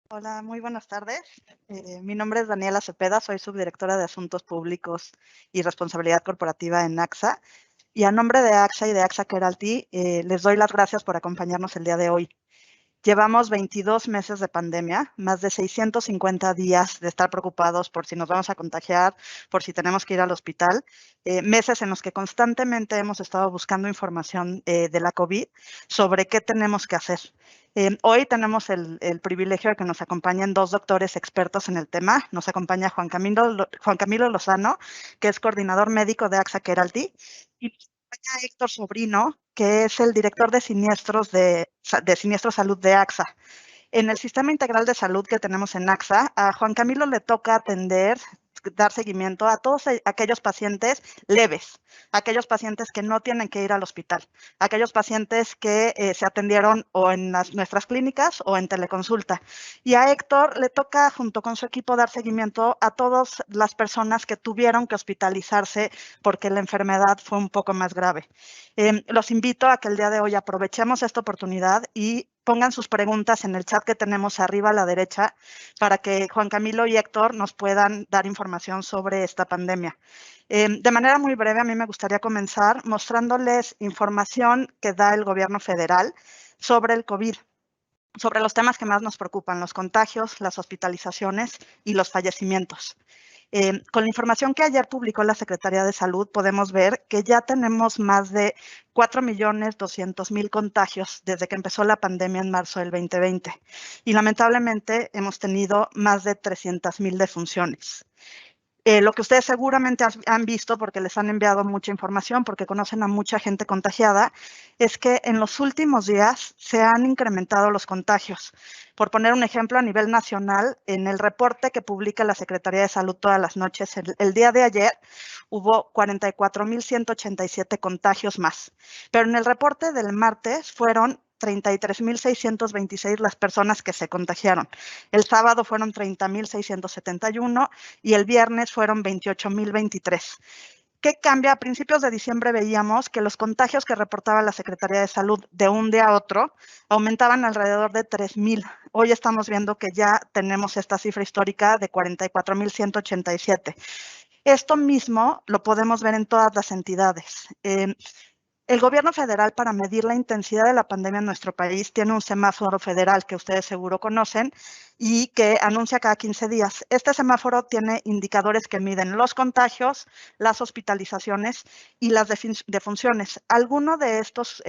Hola, muy buenas tardes. Mi nombre es Daniela Cepeda, soy subdirectora de Asuntos Públicos y Responsabilidad Corporativa en AXA. Y a nombre de AXA y de AXA Keralty, les doy las gracias por acompañarnos el día de hoy. Llevamos 22 meses de pandemia, más de 650 días de estar preocupados por si nos vamos a contagiar, por si tenemos que ir al hospital, meses en los que constantemente hemos estado buscando información de la COVID sobre qué tenemos que hacer. Hoy tenemos el privilegio de que nos acompañen dos doctores expertos en el tema. Nos acompaña Juan Camilo Lozano, que es coordinador médico de AXA Keralty, y nos acompaña Héctor Sobrino, que es el director de siniestros de Siniestro Salud de AXA. En el sistema integral de salud que tenemos en AXA, a Juan Camilo le toca atender, dar seguimiento a todos aquellos pacientes leves, aquellos pacientes que no tienen que ir al hospital, aquellos pacientes que se atendieron o en nuestras clínicas o en teleconsulta. Y a Héctor le toca, junto con su equipo, dar seguimiento a todas las personas que tuvieron que hospitalizarse porque la enfermedad fue un poco más grave. Los invito a que el día de hoy aprovechemos esta oportunidad y pongan sus preguntas en el chat que tenemos arriba a la derecha para que Juan Camilo y Héctor nos puedan dar información sobre esta pandemia. De manera muy breve, a mí me gustaría comenzar mostrándoles información que da el gobierno federal sobre el COVID, sobre los temas que más nos preocupan, los contagios, las hospitalizaciones y los fallecimientos. Con la información que ayer publicó la Secretaría de Salud, podemos ver que ya tenemos más de 4.200.000 contagios desde que empezó la pandemia en marzo del 2020. Y lamentablemente hemos tenido más de 300.000 defunciones. Lo que ustedes seguramente han visto, porque les han enviado mucha información, porque conocen a mucha gente contagiada, es que en los últimos días se han incrementado los contagios. Por poner un ejemplo, a nivel nacional, en el reporte que publica la Secretaría de Salud todas las noches, el día de ayer hubo 44.187 contagios más. Pero en el reporte del martes fueron 33.626 las personas que se contagiaron. El sábado fueron 30.671 y el viernes fueron 28.023. ¿Qué cambia? A principios de diciembre veíamos que los contagios que reportaba la Secretaría de Salud de un día a otro aumentaban alrededor de 3.000. Hoy estamos viendo que ya tenemos esta cifra histórica de 44.187. Esto mismo lo podemos ver en todas las entidades. El gobierno federal, para medir la intensidad de la pandemia en nuestro país, tiene un semáforo federal que ustedes seguro conocen y que anuncia cada 15 días. Este semáforo tiene indicadores que miden los contagios, las hospitalizaciones y las defunciones. Algunos de estos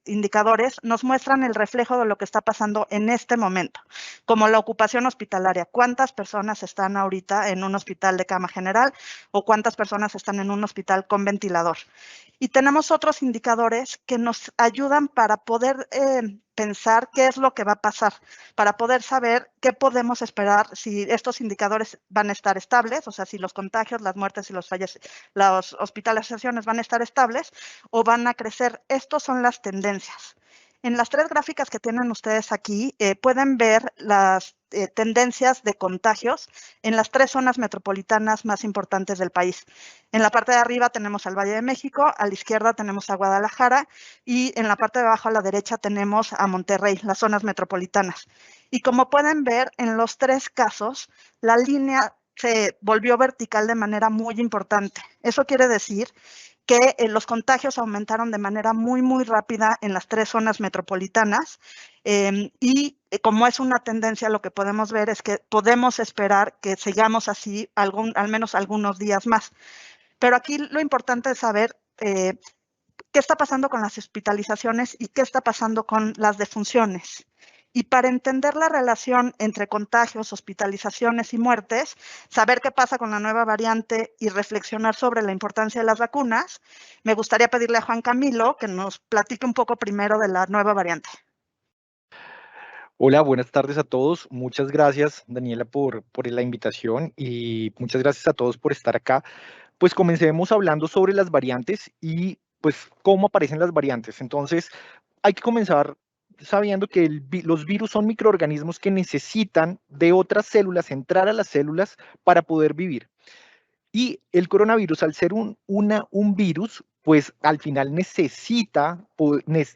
indicadores nos muestran el reflejo de lo que está pasando en este momento, como la ocupación hospitalaria. ¿Cuántas personas están ahorita en un hospital de cama general o cuántas personas están en un hospital con ventilador? Y tenemos otros indicadores que nos ayudan para poder pensar qué es lo que va a pasar, para poder saber qué podemos esperar, si estos indicadores van a estar estables, o sea, si los contagios, las muertes y las hospitalizaciones van a estar estables o van a crecer. Estas son las tendencias. En las tres gráficas que tienen ustedes aquí, pueden ver las tendencias de contagios en las tres zonas metropolitanas más importantes del país. En la parte de arriba tenemos al Valle de México, a la izquierda tenemos a Guadalajara y en la parte de abajo a la derecha tenemos a Monterrey, las zonas metropolitanas. Y como pueden ver, en los tres casos, la línea se volvió vertical de manera muy importante. Eso quiere decir que los contagios aumentaron de manera muy, muy rápida en las tres zonas metropolitanas y como es una tendencia, lo que podemos ver es que podemos esperar que sigamos así al menos algunos días más. Pero aquí lo importante es saber qué está pasando con las hospitalizaciones y qué está pasando con las defunciones. Y para entender la relación entre contagios, hospitalizaciones y muertes, saber qué pasa con la nueva variante y reflexionar sobre la importancia de las vacunas, me gustaría pedirle a Juan Camilo que nos platique un poco primero de la nueva variante. Hola, buenas tardes a todos. Muchas gracias, Daniela, por la invitación y muchas gracias a todos por estar acá. Pues comencemos hablando sobre las variantes y pues cómo aparecen las variantes. Entonces, hay que comenzar sabiendo que los virus son microorganismos que necesitan de otras células, entrar a las células para poder vivir. Y el coronavirus, al ser un virus, pues al final necesita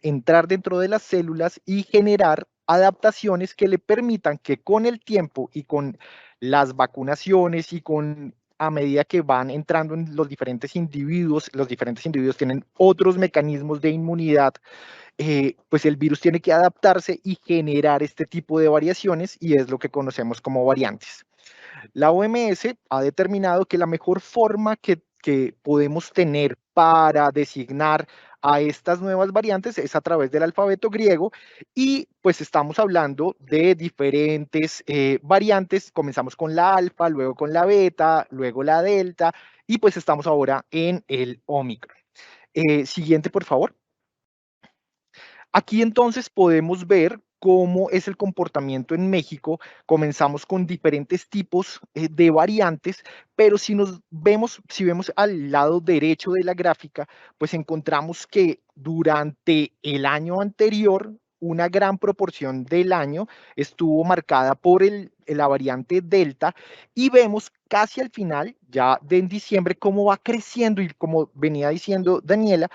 entrar dentro de las células y generar adaptaciones que le permitan que con el tiempo y con las vacunaciones y con a medida que van entrando en los diferentes individuos tienen otros mecanismos de inmunidad, pues el virus tiene que adaptarse y generar este tipo de variaciones y es lo que conocemos como variantes. La OMS ha determinado que la mejor forma que podemos tener para designar a estas nuevas variantes es a través del alfabeto griego y pues estamos hablando de diferentes variantes. Comenzamos con la alfa, luego con la beta, luego la delta y pues estamos ahora en el Omicron. Siguiente, por favor. Aquí entonces podemos ver cómo es el comportamiento en México. Comenzamos con diferentes tipos de variantes, pero si vemos al lado derecho de la gráfica, pues encontramos que durante el año anterior, una gran proporción del año estuvo marcada por la variante Delta y vemos casi al final, ya de en diciembre, cómo va creciendo y como venía diciendo Daniela,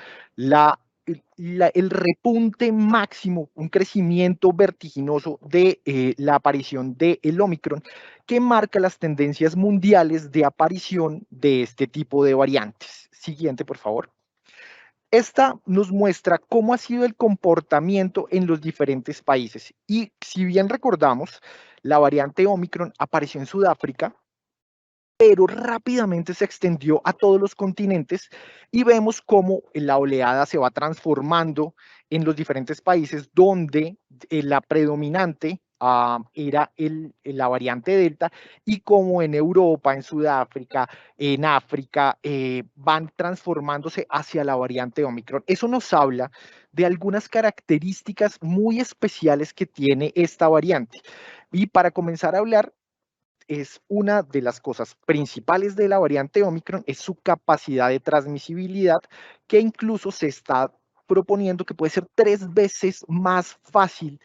el repunte máximo, un crecimiento vertiginoso de la aparición del Omicron, que marca las tendencias mundiales de aparición de este tipo de variantes. Siguiente, por favor. Esta nos muestra cómo ha sido el comportamiento en los diferentes países. Y si bien recordamos, la variante Omicron apareció en Sudáfrica, pero rápidamente se extendió a todos los continentes y vemos cómo la oleada se va transformando en los diferentes países donde la predominante era la variante Delta y como en Europa, en Sudáfrica, en África, van transformándose hacia la variante Omicron. Eso nos habla de algunas características muy especiales que tiene esta variante. Y para comenzar a hablar, es una de las cosas principales de la variante Omicron, es su capacidad de transmisibilidad, que incluso se está proponiendo que puede ser 3 veces más fácil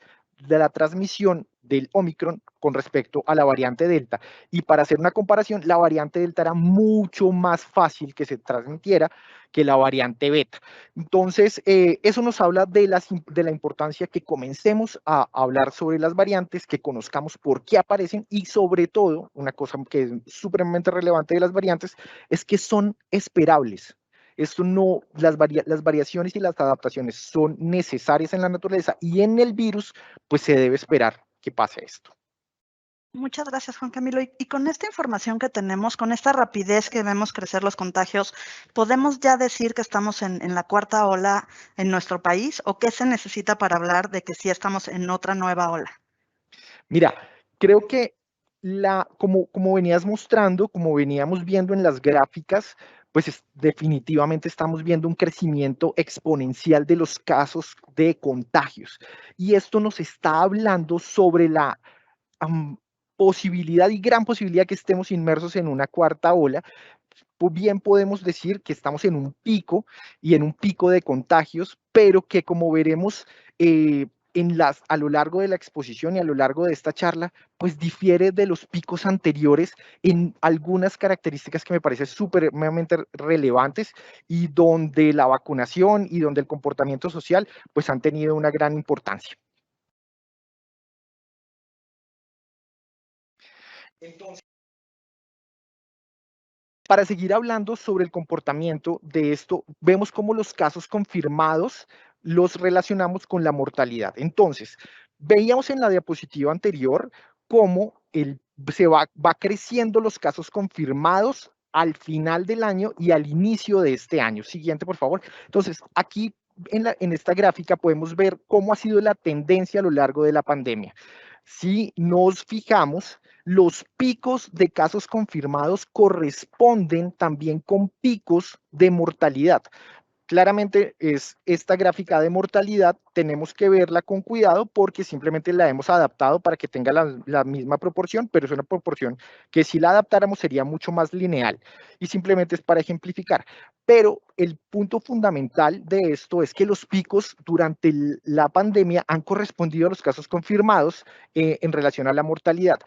de la transmisión del Omicron con respecto a la variante Delta. Y para hacer una comparación, la variante Delta era mucho más fácil que se transmitiera que la variante Beta. Entonces, eso nos habla de la importancia que comencemos a hablar sobre las variantes, que conozcamos por qué aparecen y sobre todo, una cosa que es supremamente relevante de las variantes, es que son esperables. Esto no, las variaciones y las adaptaciones son necesarias en la naturaleza y en el virus, pues se debe esperar que pase esto. Muchas gracias, Juan Camilo. Y con esta información que tenemos, con esta rapidez que vemos crecer los contagios, ¿podemos ya decir que estamos en la cuarta ola en nuestro país o qué se necesita para hablar de que sí estamos en otra nueva ola? Mira, creo que como venías mostrando, como veníamos viendo en las gráficas, pues definitivamente estamos viendo un crecimiento exponencial de los casos de contagios. Y esto nos está hablando sobre la posibilidad y gran posibilidad que estemos inmersos en una cuarta ola. Bien podemos decir que estamos en un pico y en un pico de contagios, pero que como veremos a lo largo de la exposición y a lo largo de esta charla, pues difiere de los picos anteriores en algunas características que me parecen supremamente relevantes y donde la vacunación y donde el comportamiento social pues han tenido una gran importancia. Entonces, para seguir hablando sobre el comportamiento de esto, vemos cómo los casos confirmados los relacionamos con la mortalidad. Entonces, veíamos en la diapositiva anterior cómo va creciendo los casos confirmados al final del año y al inicio de este año. Siguiente, por favor. Entonces, aquí en esta gráfica podemos ver cómo ha sido la tendencia a lo largo de la pandemia. Si nos fijamos, los picos de casos confirmados corresponden también con picos de mortalidad. Claramente es esta gráfica de mortalidad, tenemos que verla con cuidado porque simplemente la hemos adaptado para que tenga la misma proporción, pero es una proporción que si la adaptáramos sería mucho más lineal y simplemente es para ejemplificar. Pero el punto fundamental de esto es que los picos durante la pandemia han correspondido a los casos confirmados en relación a la mortalidad.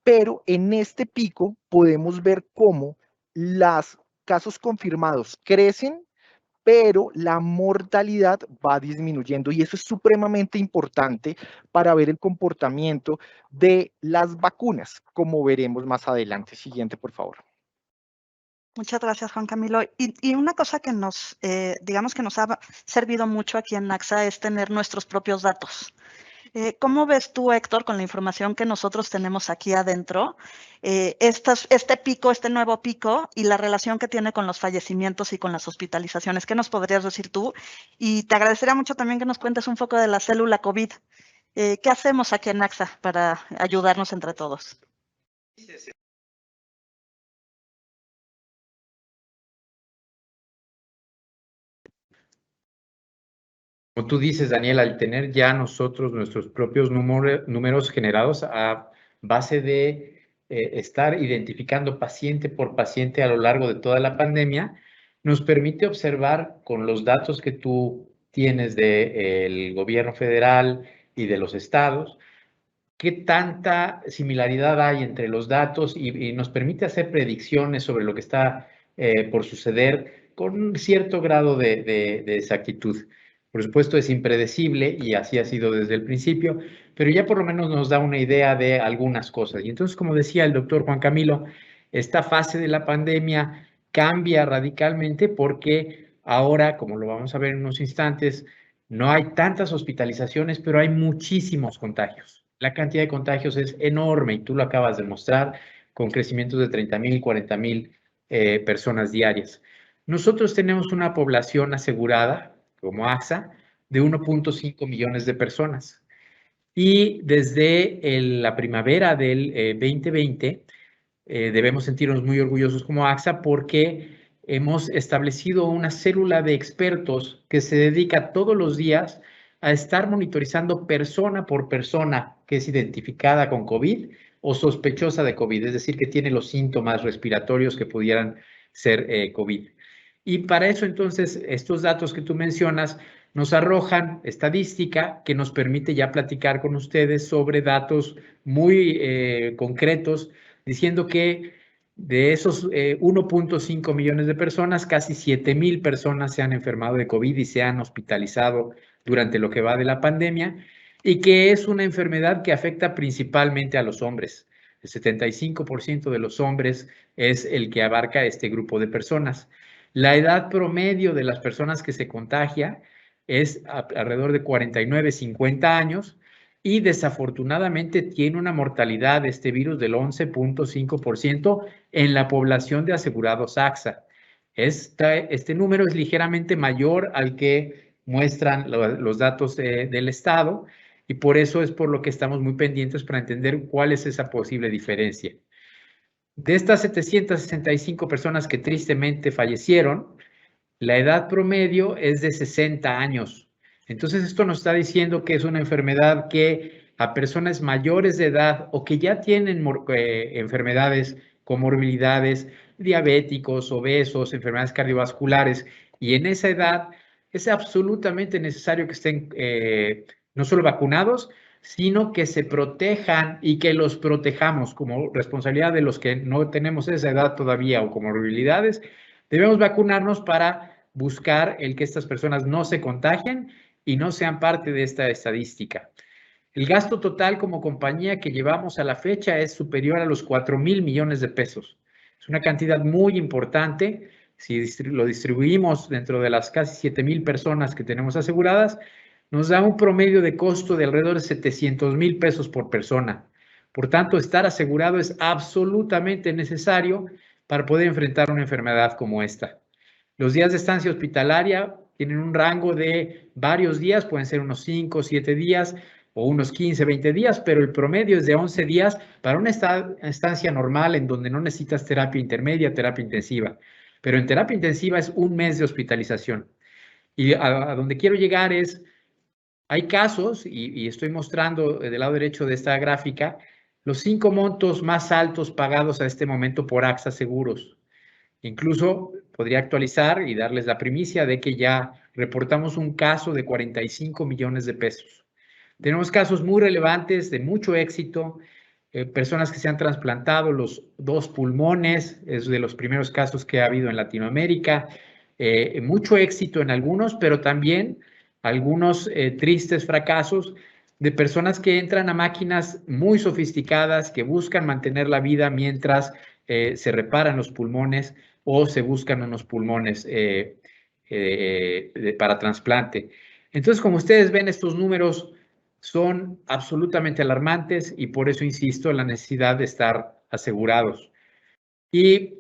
Pero en este pico podemos ver cómo los casos confirmados crecen pero la mortalidad va disminuyendo y eso es supremamente importante para ver el comportamiento de las vacunas, como veremos más adelante. Siguiente, por favor. Muchas gracias, Juan Camilo. Y una cosa que digamos que nos ha servido mucho aquí en AXA es tener nuestros propios datos. ¿Cómo ves tú, Héctor, con la información que nosotros tenemos aquí adentro, este nuevo pico y la relación que tiene con los fallecimientos y con las hospitalizaciones? ¿Qué nos podrías decir tú? Y te agradecería mucho también que nos cuentes un poco de la célula COVID. ¿Qué hacemos aquí en AXA para ayudarnos entre todos? Como tú dices, Daniel, al tener ya nosotros nuestros propios números generados a base de estar identificando paciente por paciente a lo largo de toda la pandemia, nos permite observar con los datos que tú tienes del gobierno federal y de los estados, qué tanta similaridad hay entre los datos y nos permite hacer predicciones sobre lo que está por suceder con un cierto grado de exactitud. Por supuesto, es impredecible y así ha sido desde el principio, pero ya por lo menos nos da una idea de algunas cosas. Y entonces, como decía el doctor Juan Camilo, esta fase de la pandemia cambia radicalmente porque ahora, como lo vamos a ver en unos instantes, no hay tantas hospitalizaciones, pero hay muchísimos contagios. La cantidad de contagios es enorme y tú lo acabas de mostrar con crecimientos de 30,000, 40,000 personas diarias. Nosotros tenemos una población asegurada, como AXA, de 1.5 millones de personas. Y desde la primavera del 2020 debemos sentirnos muy orgullosos como AXA porque hemos establecido una célula de expertos que se dedica todos los días a estar monitorizando persona por persona que es identificada con COVID o sospechosa de COVID, es decir, que tiene los síntomas respiratorios que pudieran ser COVID. Y para eso, entonces, estos datos que tú mencionas nos arrojan estadística que nos permite ya platicar con ustedes sobre datos muy concretos, diciendo que de esos 1.5 millones de personas, casi 7,000 personas se han enfermado de COVID y se han hospitalizado durante lo que va de la pandemia, y que es una enfermedad que afecta principalmente a los hombres. El 75% de los hombres es el que abarca este grupo de personas. La edad promedio de las personas que se contagia es alrededor de 49, 50 años, y desafortunadamente tiene una mortalidad de este virus del 11.5% en la población de asegurados AXA. Este número es ligeramente mayor al que muestran los datos del Estado, y por eso es por lo que estamos muy pendientes para entender cuál es esa posible diferencia. De estas 765 personas que tristemente fallecieron, la edad promedio es de 60 años. Entonces, esto nos está diciendo que es una enfermedad que a personas mayores de edad o que ya tienen enfermedades, comorbilidades, diabéticos, obesos, enfermedades cardiovasculares, y en esa edad es absolutamente necesario que estén no solo vacunados, sino que se protejan y que los protejamos como responsabilidad de los que no tenemos esa edad todavía o comorbilidades. Debemos vacunarnos para buscar el que estas personas no se contagien y no sean parte de esta estadística. El gasto total como compañía que llevamos a la fecha es superior a los 4,000 millones de pesos. Es una cantidad muy importante. Si lo distribuimos dentro de las casi 7,000 personas que tenemos aseguradas, nos da un promedio de costo de alrededor de 700,000 pesos por persona. Por tanto, estar asegurado es absolutamente necesario para poder enfrentar una enfermedad como esta. Los días de estancia hospitalaria tienen un rango de varios días, pueden ser unos 5 o 7 días o unos 15, 20 días, pero el promedio es de 11 días para una estancia normal en donde no necesitas terapia intermedia, terapia intensiva. Pero en terapia intensiva es un mes de hospitalización. Y a donde quiero llegar es, hay casos, y estoy mostrando del lado derecho de esta gráfica, los 5 montos más altos pagados a este momento por AXA Seguros. Incluso podría actualizar y darles la primicia de que ya reportamos un caso de 45 millones de pesos. Tenemos casos muy relevantes de mucho éxito, personas que se han trasplantado los 2 pulmones, es de los primeros casos que ha habido en Latinoamérica, mucho éxito en algunos, pero también algunos tristes fracasos de personas que entran a máquinas muy sofisticadas, que buscan mantener la vida mientras se reparan los pulmones o se buscan unos pulmones para trasplante. Entonces, como ustedes ven, estos números son absolutamente alarmantes y por eso insisto en la necesidad de estar asegurados. Y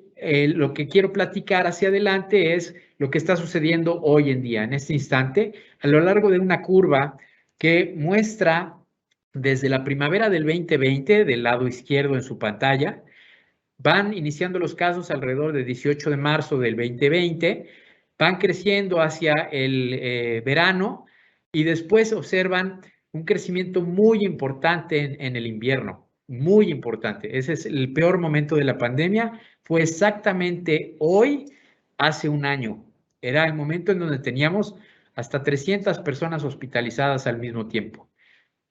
lo que quiero platicar hacia adelante es lo que está sucediendo hoy en día, en este instante, a lo largo de una curva que muestra desde la primavera del 2020, del lado izquierdo en su pantalla, van iniciando los casos alrededor del 18 de marzo del 2020, van creciendo hacia el verano y después observan un crecimiento muy importante en el invierno, muy importante. Ese es el peor momento de la pandemia, fue exactamente hoy, hace un año. Era el momento en donde teníamos hasta 300 personas hospitalizadas al mismo tiempo.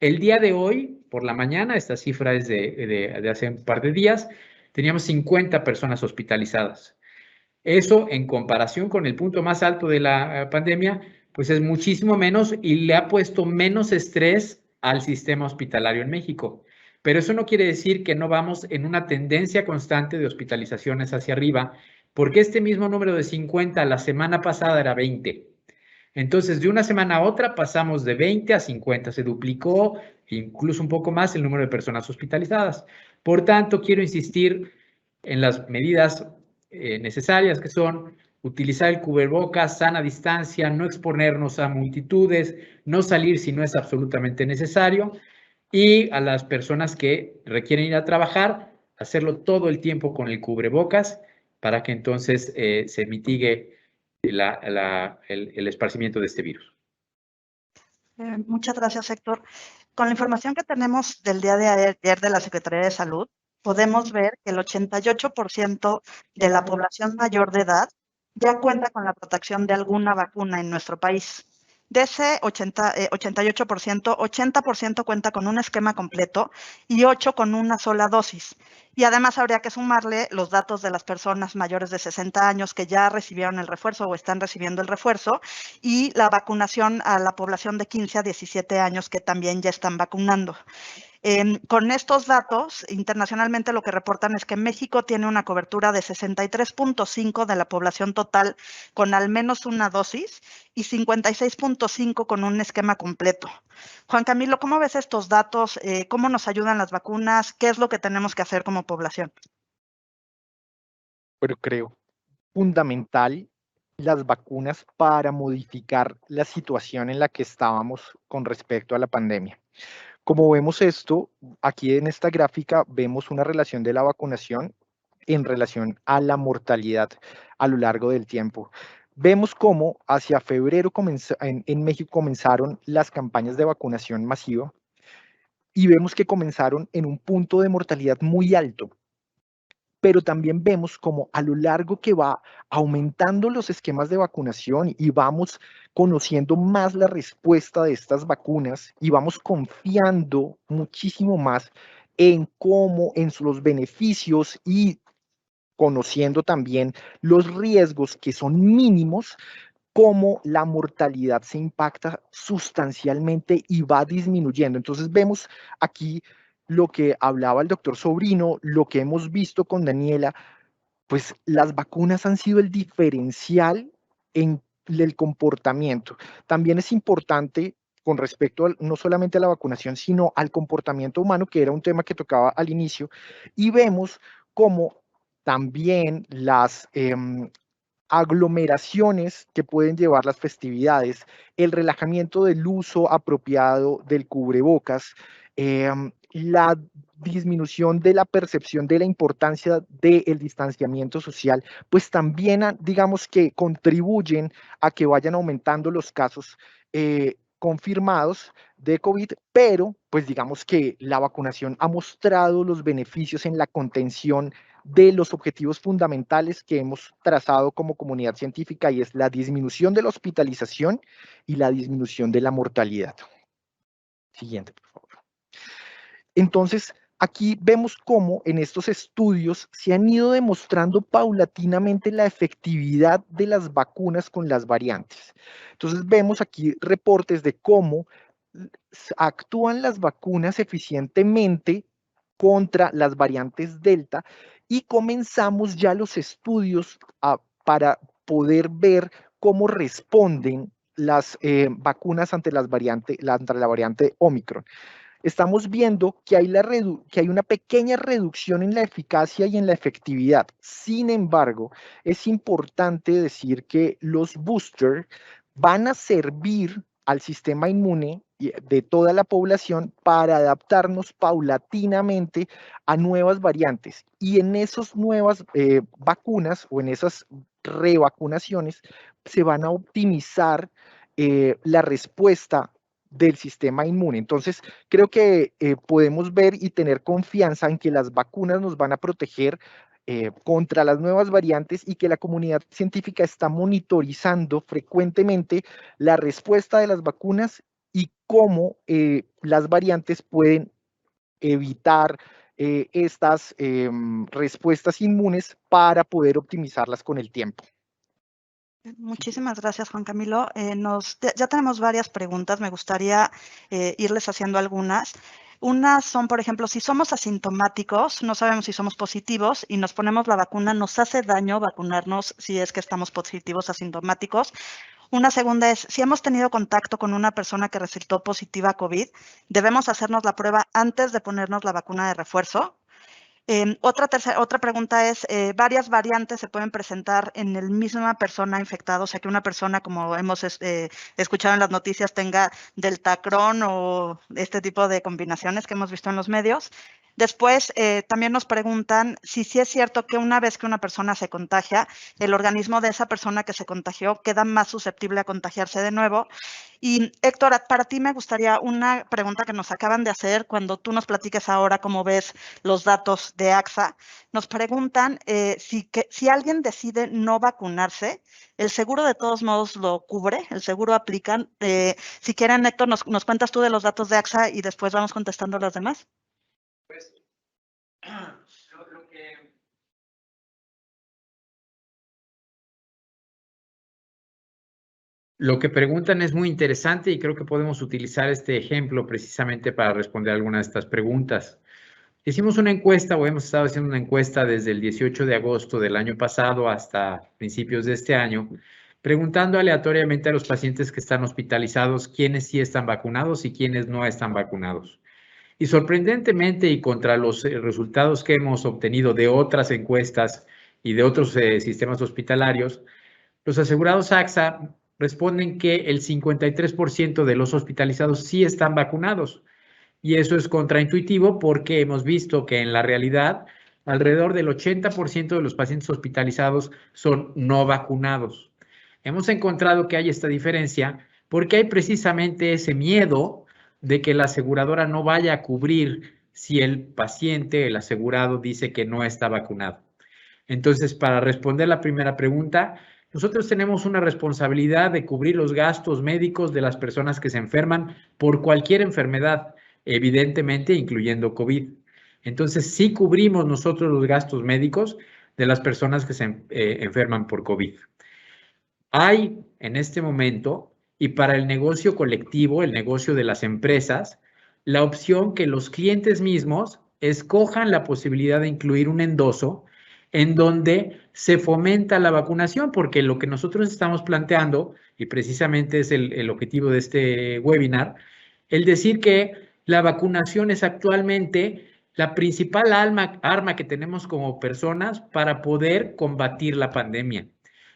El día de hoy, por la mañana, esta cifra es de hace un par de días, teníamos 50 personas hospitalizadas. Eso, en comparación con el punto más alto de la pandemia, pues es muchísimo menos y le ha puesto menos estrés al sistema hospitalario en México. Pero eso no quiere decir que no vamos en una tendencia constante de hospitalizaciones hacia arriba, porque este mismo número de 50 la semana pasada era 20. Entonces, de una semana a otra pasamos de 20 a 50, se duplicó incluso un poco más el número de personas hospitalizadas. Por tanto, quiero insistir en las medidas necesarias, que son utilizar el cubrebocas, sana distancia, no exponernos a multitudes, no salir si no es absolutamente necesario, y a las personas que requieren ir a trabajar, hacerlo todo el tiempo con el cubrebocas para que entonces se mitigue el esparcimiento de este virus. Muchas gracias, Héctor. Con la información que tenemos del día de ayer de la Secretaría de Salud, podemos ver que el 88% de la población mayor de edad ya cuenta con la protección de alguna vacuna en nuestro país. De ese 88%, 80% cuenta con un esquema completo y 8% con una sola dosis. Y además habría que sumarle los datos de las personas mayores de 60 años que ya recibieron el refuerzo o están recibiendo el refuerzo y la vacunación a la población de 15 a 17 años que también ya están vacunando. Con estos datos, internacionalmente lo que reportan es que México tiene una cobertura de 63.5% de la población total con al menos una dosis y 56.5% con un esquema completo. Juan Camilo, ¿cómo ves estos datos? ¿Cómo nos ayudan las vacunas? ¿Qué es lo que tenemos que hacer como población? Pero creo fundamental las vacunas para modificar la situación en la que estábamos con respecto a la pandemia. Como vemos esto, aquí en esta gráfica vemos una relación de la vacunación en relación a la mortalidad a lo largo del tiempo. Vemos cómo hacia febrero en México comenzaron las campañas de vacunación masiva y vemos que comenzaron en un punto de mortalidad muy alto. Pero también vemos como a lo largo que va aumentando los esquemas de vacunación y vamos conociendo más la respuesta de estas vacunas y vamos confiando muchísimo más en cómo, en los beneficios y conociendo también los riesgos que son mínimos, cómo la mortalidad se impacta sustancialmente y va disminuyendo. Entonces vemos aquí lo que hablaba el doctor Sobrino, lo que hemos visto con Daniela, pues las vacunas han sido el diferencial en el comportamiento. También es importante con respecto no solamente a la vacunación, sino al comportamiento humano, que era un tema que tocaba al inicio, y vemos cómo también las aglomeraciones que pueden llevar las festividades, el relajamiento del uso apropiado del cubrebocas, la disminución de la percepción de la importancia del distanciamiento social, pues también, digamos que contribuyen a que vayan aumentando los casos confirmados de COVID, pero pues digamos que la vacunación ha mostrado los beneficios en la contención de los objetivos fundamentales que hemos trazado como comunidad científica, y es la disminución de la hospitalización y la disminución de la mortalidad. Siguiente, por favor. Entonces, aquí vemos cómo en estos estudios se han ido demostrando paulatinamente la efectividad de las vacunas con las variantes. Entonces vemos aquí reportes de cómo actúan las vacunas eficientemente contra las variantes Delta y comenzamos ya los estudios para poder ver cómo responden las vacunas ante la variante Omicron. Estamos viendo que hay una pequeña reducción en la eficacia y en la efectividad. Sin embargo, es importante decir que los boosters van a servir al sistema inmune de toda la población para adaptarnos paulatinamente a nuevas variantes. Y en esas nuevas vacunas o en esas revacunaciones se van a optimizar la respuesta del sistema inmune. Entonces, creo que podemos ver y tener confianza en que las vacunas nos van a proteger contra las nuevas variantes y que la comunidad científica está monitorizando frecuentemente la respuesta de las vacunas y cómo las variantes pueden evitar estas respuestas inmunes para poder optimizarlas con el tiempo. Muchísimas gracias, Juan Camilo. Ya tenemos varias preguntas, me gustaría irles haciendo algunas. Unas son, por ejemplo, si somos asintomáticos, no sabemos si somos positivos y nos ponemos la vacuna, ¿nos hace daño vacunarnos si es que estamos positivos asintomáticos? Una segunda es, si hemos tenido contacto con una persona que resultó positiva a COVID, ¿debemos hacernos la prueba antes de ponernos la vacuna de refuerzo? Otra pregunta es, varias variantes se pueden presentar en la misma persona infectada, o sea que una persona, como hemos escuchado en las noticias, tenga Deltacron o este tipo de combinaciones que hemos visto en los medios. Después, también nos preguntan si sí es cierto que una vez que una persona se contagia, el organismo de esa persona que se contagió queda más susceptible a contagiarse de nuevo. Y Héctor, para ti me gustaría una pregunta que nos acaban de hacer cuando tú nos platiques ahora cómo ves los datos de AXA. Nos preguntan si alguien decide no vacunarse, ¿el seguro de todos modos lo cubre? ¿El seguro aplica? Si quieren, Héctor, nos cuentas tú de los datos de AXA y después vamos contestando los demás. Pues, lo que preguntan es muy interesante y creo que podemos utilizar este ejemplo precisamente para responder algunas de estas preguntas. Hicimos una encuesta o hemos estado haciendo una encuesta desde el 18 de agosto del año pasado hasta principios de este año, preguntando aleatoriamente a los pacientes que están hospitalizados quiénes sí están vacunados y quiénes no están vacunados. Y sorprendentemente y contra los resultados que hemos obtenido de otras encuestas y de otros sistemas hospitalarios, los asegurados AXA responden que el 53% de los hospitalizados sí están vacunados. Y eso es contraintuitivo porque hemos visto que en la realidad alrededor del 80% de los pacientes hospitalizados son no vacunados. Hemos encontrado que hay esta diferencia porque hay precisamente ese miedo de que la aseguradora no vaya a cubrir si el paciente, el asegurado, dice que no está vacunado. Entonces, para responder la primera pregunta, nosotros tenemos una responsabilidad de cubrir los gastos médicos de las personas que se enferman por cualquier enfermedad, evidentemente incluyendo COVID. Entonces, sí cubrimos nosotros los gastos médicos de las personas que se enferman por COVID. Hay en este momento, y para el negocio colectivo, el negocio de las empresas, la opción que los clientes mismos escojan la posibilidad de incluir un endoso en donde se fomenta la vacunación, porque lo que nosotros estamos planteando, y precisamente es el objetivo de este webinar, el decir que la vacunación es actualmente la principal arma que tenemos como personas para poder combatir la pandemia.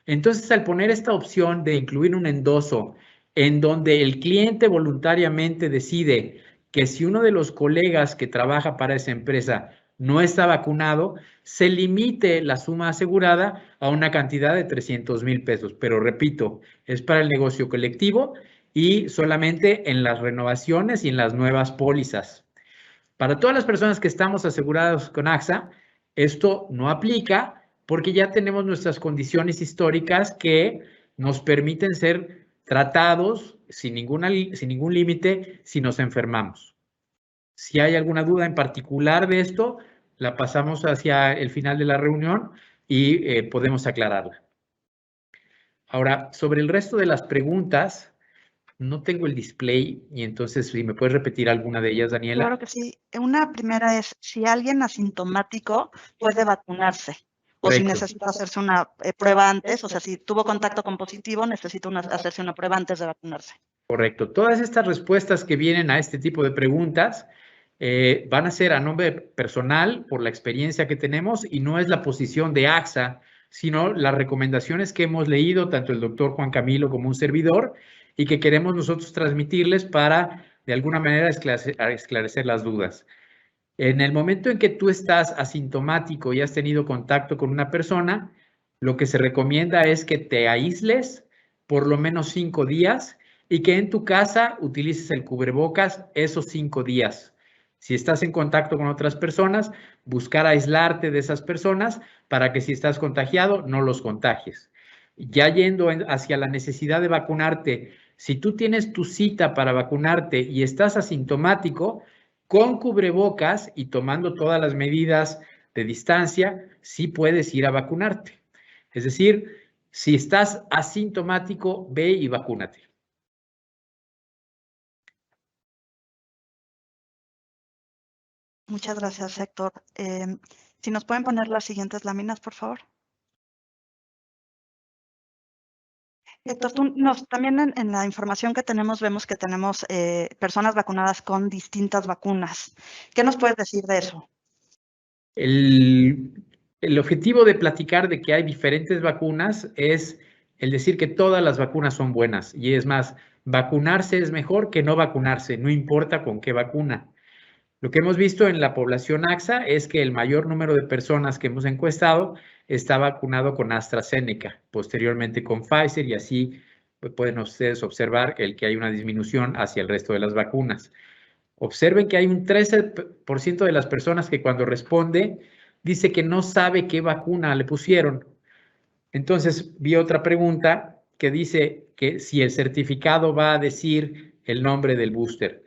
Entonces, al poner esta opción de incluir un endoso en donde el cliente voluntariamente decide que si uno de los colegas que trabaja para esa empresa no está vacunado, se limite la suma asegurada a una cantidad de 300,000 pesos. Pero repito, es para el negocio colectivo y solamente en las renovaciones y en las nuevas pólizas. Para todas las personas que estamos asegurados con AXA, esto no aplica porque ya tenemos nuestras condiciones históricas que nos permiten ser tratados sin ningún límite si nos enfermamos. Si hay alguna duda en particular de esto, la pasamos hacia el final de la reunión y podemos aclararla. Ahora, sobre el resto de las preguntas, no tengo el display y entonces si me puedes repetir alguna de ellas, Daniela. Claro que sí. Una primera es si alguien asintomático puede vacunarse o si Correcto. necesita hacerse una prueba antes, o sea, si tuvo contacto con positivo, necesita hacerse una prueba antes de vacunarse. Correcto. Todas estas respuestas que vienen a este tipo de preguntas van a ser a nombre personal por la experiencia que tenemos y no es la posición de AXA, sino las recomendaciones que hemos leído tanto el doctor Juan Camilo como un servidor y que queremos nosotros transmitirles para de alguna manera esclarecer las dudas. En el momento en que tú estás asintomático y has tenido contacto con una persona, lo que se recomienda es que te aísles por lo menos 5 días y que en tu casa utilices el cubrebocas esos 5 días. Si estás en contacto con otras personas, buscar aislarte de esas personas para que si estás contagiado, no los contagies. Ya yendo hacia la necesidad de vacunarte, si tú tienes tu cita para vacunarte y estás asintomático, con cubrebocas y tomando todas las medidas de distancia, sí puedes ir a vacunarte. Es decir, si estás asintomático, ve y vacúnate. Muchas gracias, Héctor. Si nos pueden poner las siguientes láminas, por favor. Héctor, también en la información que tenemos vemos que tenemos personas vacunadas con distintas vacunas. ¿Qué nos puedes decir de eso? El objetivo de platicar de que hay diferentes vacunas es el decir que todas las vacunas son buenas. Y es más, vacunarse es mejor que no vacunarse, no importa con qué vacuna. Lo que hemos visto en la población AXA es que el mayor número de personas que hemos encuestado está vacunado con AstraZeneca, posteriormente con Pfizer y así pueden ustedes observar que hay una disminución hacia el resto de las vacunas. Observen que hay un 13% de las personas que cuando responde dice que no sabe qué vacuna le pusieron. Entonces vi otra pregunta que dice que si el certificado va a decir el nombre del booster.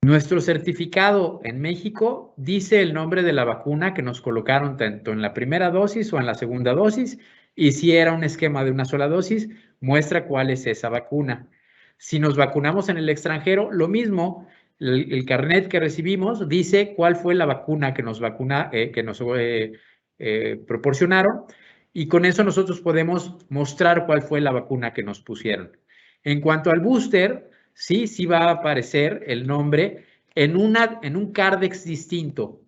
Nuestro certificado en México dice el nombre de la vacuna que nos colocaron tanto en la primera dosis o en la segunda dosis y si era un esquema de una sola dosis, muestra cuál es esa vacuna. Si nos vacunamos en el extranjero, lo mismo, el carnet que recibimos dice cuál fue la vacuna que nos proporcionaron y con eso nosotros podemos mostrar cuál fue la vacuna que nos pusieron. En cuanto al booster, sí va a aparecer el nombre en un cardex distinto.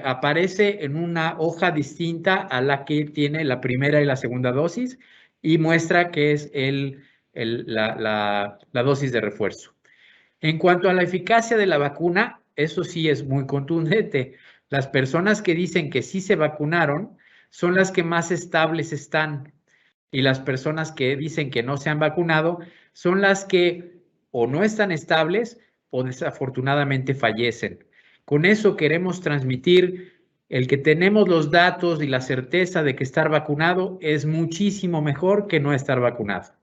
Aparece en una hoja distinta a la que tiene la primera y la segunda dosis y muestra que es la dosis de refuerzo. En cuanto a la eficacia de la vacuna, eso sí es muy contundente. Las personas que dicen que sí se vacunaron son las que más estables están y las personas que dicen que no se han vacunado son las que o no están estables o desafortunadamente fallecen. Con eso queremos transmitir el que tenemos los datos y la certeza de que estar vacunado es muchísimo mejor que no estar vacunado.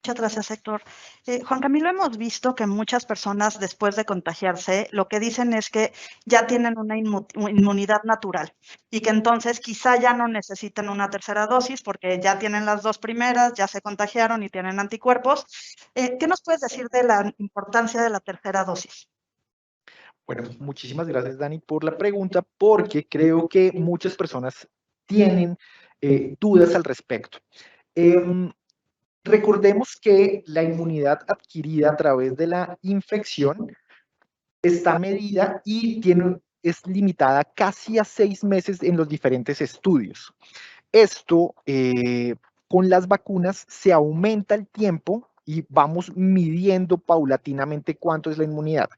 Muchas gracias, Héctor. Juan Camilo, hemos visto que muchas personas después de contagiarse lo que dicen es que ya tienen una inmunidad natural y que entonces quizá ya no necesitan una tercera dosis porque ya tienen las 2 primeras, ya se contagiaron y tienen anticuerpos. ¿Qué nos puedes decir de la importancia de la tercera dosis? Bueno, muchísimas gracias, Dani, por la pregunta, porque creo que muchas personas tienen dudas al respecto. Recordemos que la inmunidad adquirida a través de la infección está medida y es limitada casi a 6 meses en los diferentes estudios. Esto, con las vacunas, se aumenta el tiempo y vamos midiendo paulatinamente cuánto es la inmunidad.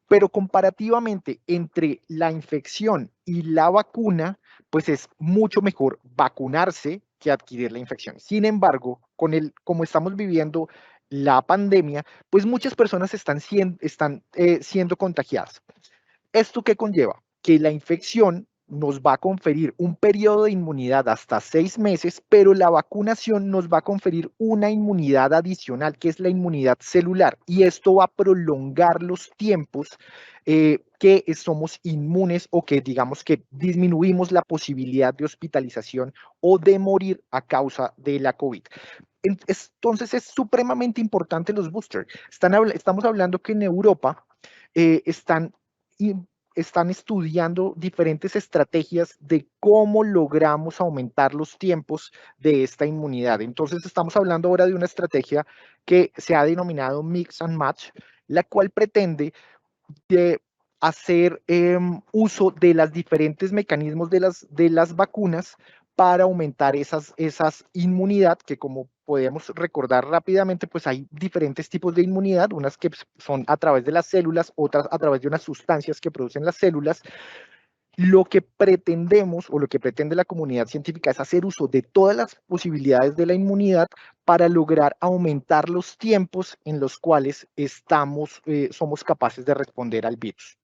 Pero comparativamente entre la infección y la vacuna, pues es mucho mejor vacunarse que adquirir la infección. Sin embargo, como estamos viviendo la pandemia, pues muchas personas están siendo contagiadas. ¿Esto qué conlleva? Que la infección nos va a conferir un periodo de inmunidad hasta 6 meses, pero la vacunación nos va a conferir una inmunidad adicional, que es la inmunidad celular, y esto va a prolongar los tiempos que somos inmunes o que digamos que disminuimos la posibilidad de hospitalización o de morir a causa de la COVID. Entonces es supremamente importante los boosters. Estamos hablando que en Europa están estudiando diferentes estrategias de cómo logramos aumentar los tiempos de esta inmunidad. Entonces estamos hablando ahora de una estrategia que se ha denominado Mix and Match, la cual pretende hacer uso de los diferentes mecanismos de las vacunas para aumentar esas inmunidad, que como podemos recordar rápidamente, pues hay diferentes tipos de inmunidad, unas que son a través de las células, otras a través de unas sustancias que producen las células. Lo que pretendemos o lo que pretende la comunidad científica es hacer uso de todas las posibilidades de la inmunidad para lograr aumentar los tiempos en los cuales somos capaces de responder al virus.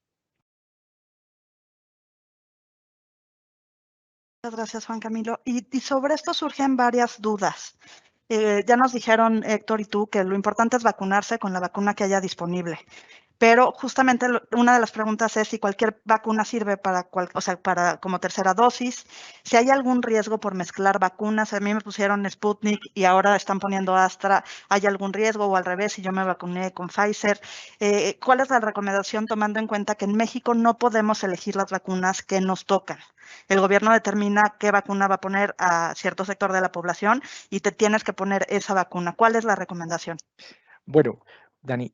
Muchas gracias, Juan Camilo. Y sobre esto surgen varias dudas. Ya nos dijeron, Héctor y tú, que lo importante es vacunarse con la vacuna que haya disponible. Pero justamente una de las preguntas es si cualquier vacuna sirve para como tercera dosis, si hay algún riesgo por mezclar vacunas. A mí me pusieron Sputnik y ahora están poniendo Astra. ¿Hay algún riesgo o al revés si yo me vacuné con Pfizer? ¿Cuál es la recomendación tomando en cuenta que en México no podemos elegir las vacunas que nos tocan? El gobierno determina qué vacuna va a poner a cierto sector de la población y te tienes que poner esa vacuna. ¿Cuál es la recomendación? Bueno, Dani,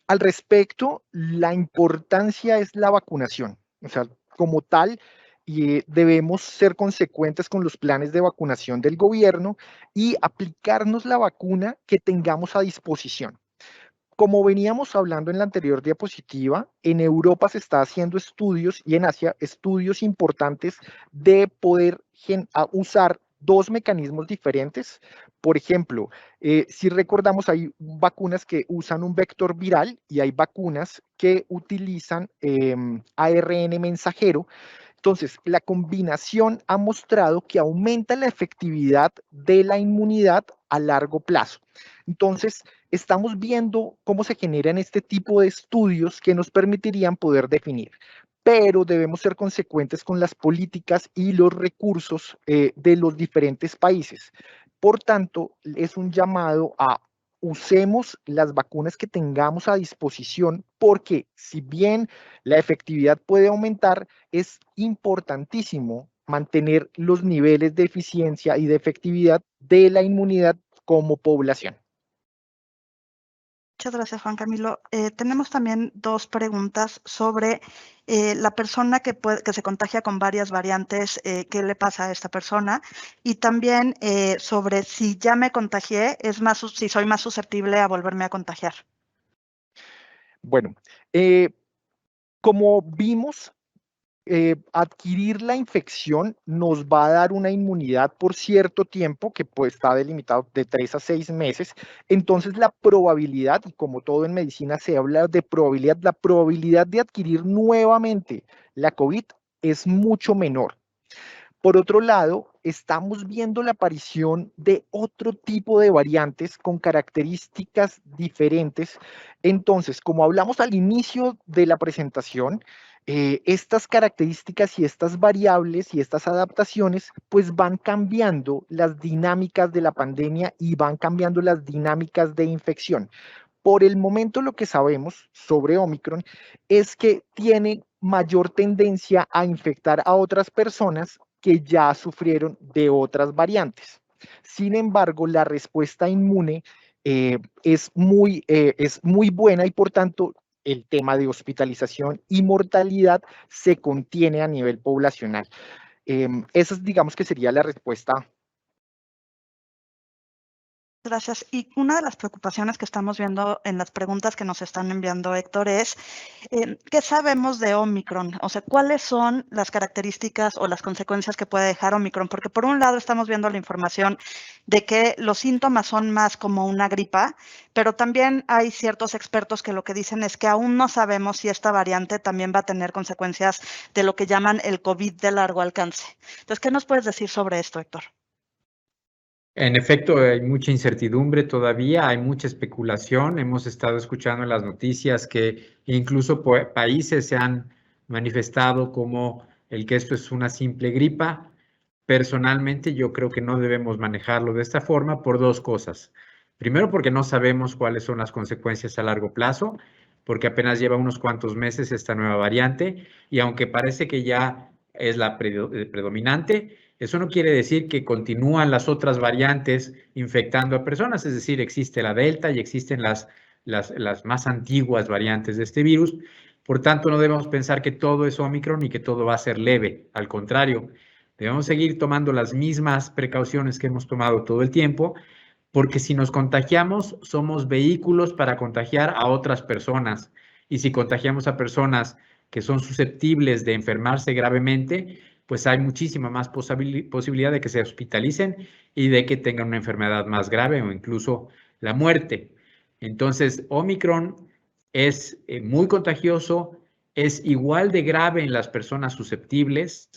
al respecto, la importancia es la vacunación. O sea, como tal, debemos ser consecuentes con los planes de vacunación del gobierno y aplicarnos la vacuna que tengamos a disposición. Como veníamos hablando en la anterior diapositiva, en Europa se está haciendo estudios y en Asia estudios importantes de poder usar dos mecanismos diferentes. Por ejemplo, si recordamos, hay vacunas que usan un vector viral y hay vacunas que utilizan ARN mensajero. Entonces, la combinación ha mostrado que aumenta la efectividad de la inmunidad a largo plazo. Entonces, estamos viendo cómo se generan este tipo de estudios que nos permitirían poder definir, pero debemos ser consecuentes con las políticas y los recursos de los diferentes países. Por tanto, es un llamado a usemos las vacunas que tengamos a disposición, porque si bien la efectividad puede aumentar, es importantísimo mantener los niveles de eficiencia y de efectividad de la inmunidad como población. Muchas gracias, Juan Camilo. Tenemos también dos preguntas sobre la persona que se contagia con varias variantes, qué le pasa a esta persona, y también sobre si ya me contagié, si soy más susceptible a volverme a contagiar. Bueno, como vimos, adquirir la infección nos va a dar una inmunidad por cierto tiempo, que pues está delimitado de 3 a 6 meses. Entonces la probabilidad, y como todo en medicina se habla de probabilidad, la probabilidad de adquirir nuevamente la COVID es mucho menor. Por otro lado, estamos viendo la aparición de otro tipo de variantes con características diferentes. Entonces, como hablamos al inicio de la presentación, estas características y estas variables y estas adaptaciones pues van cambiando las dinámicas de la pandemia y van cambiando las dinámicas de infección. Por el momento lo que sabemos sobre Omicron es que tiene mayor tendencia a infectar a otras personas que ya sufrieron de otras variantes. Sin embargo, la respuesta inmune es muy buena y por tanto el tema de hospitalización y mortalidad se contiene a nivel poblacional. Esa digamos que sería la respuesta. Gracias. Y una de las preocupaciones que estamos viendo en las preguntas que nos están enviando, Héctor, es ¿qué sabemos de Omicron? O sea, ¿cuáles son las características o las consecuencias que puede dejar Omicron? Porque por un lado estamos viendo la información de que los síntomas son más como una gripa, pero también hay ciertos expertos que lo que dicen es que aún no sabemos si esta variante también va a tener consecuencias de lo que llaman el COVID de largo alcance. Entonces, ¿qué nos puedes decir sobre esto, Héctor? En efecto, hay mucha incertidumbre todavía, hay mucha especulación. Hemos estado escuchando en las noticias que incluso países se han manifestado como el que esto es una simple gripa. Personalmente, yo creo que no debemos manejarlo de esta forma por dos cosas. Primero, porque no sabemos cuáles son las consecuencias a largo plazo, porque apenas lleva unos cuantos meses esta nueva variante y aunque parece que ya es la predominante, eso no quiere decir que continúan las otras variantes infectando a personas, es decir, existe la Delta y existen las más antiguas variantes de este virus. Por tanto, no debemos pensar que todo es Omicron y que todo va a ser leve. Al contrario, debemos seguir tomando las mismas precauciones que hemos tomado todo el tiempo, porque si nos contagiamos, somos vehículos para contagiar a otras personas. Y si contagiamos a personas que son susceptibles de enfermarse gravemente, pues hay muchísima más posibilidad de que se hospitalicen y de que tengan una enfermedad más grave o incluso la muerte. Entonces, Omicron es muy contagioso, es igual de grave en las personas susceptibles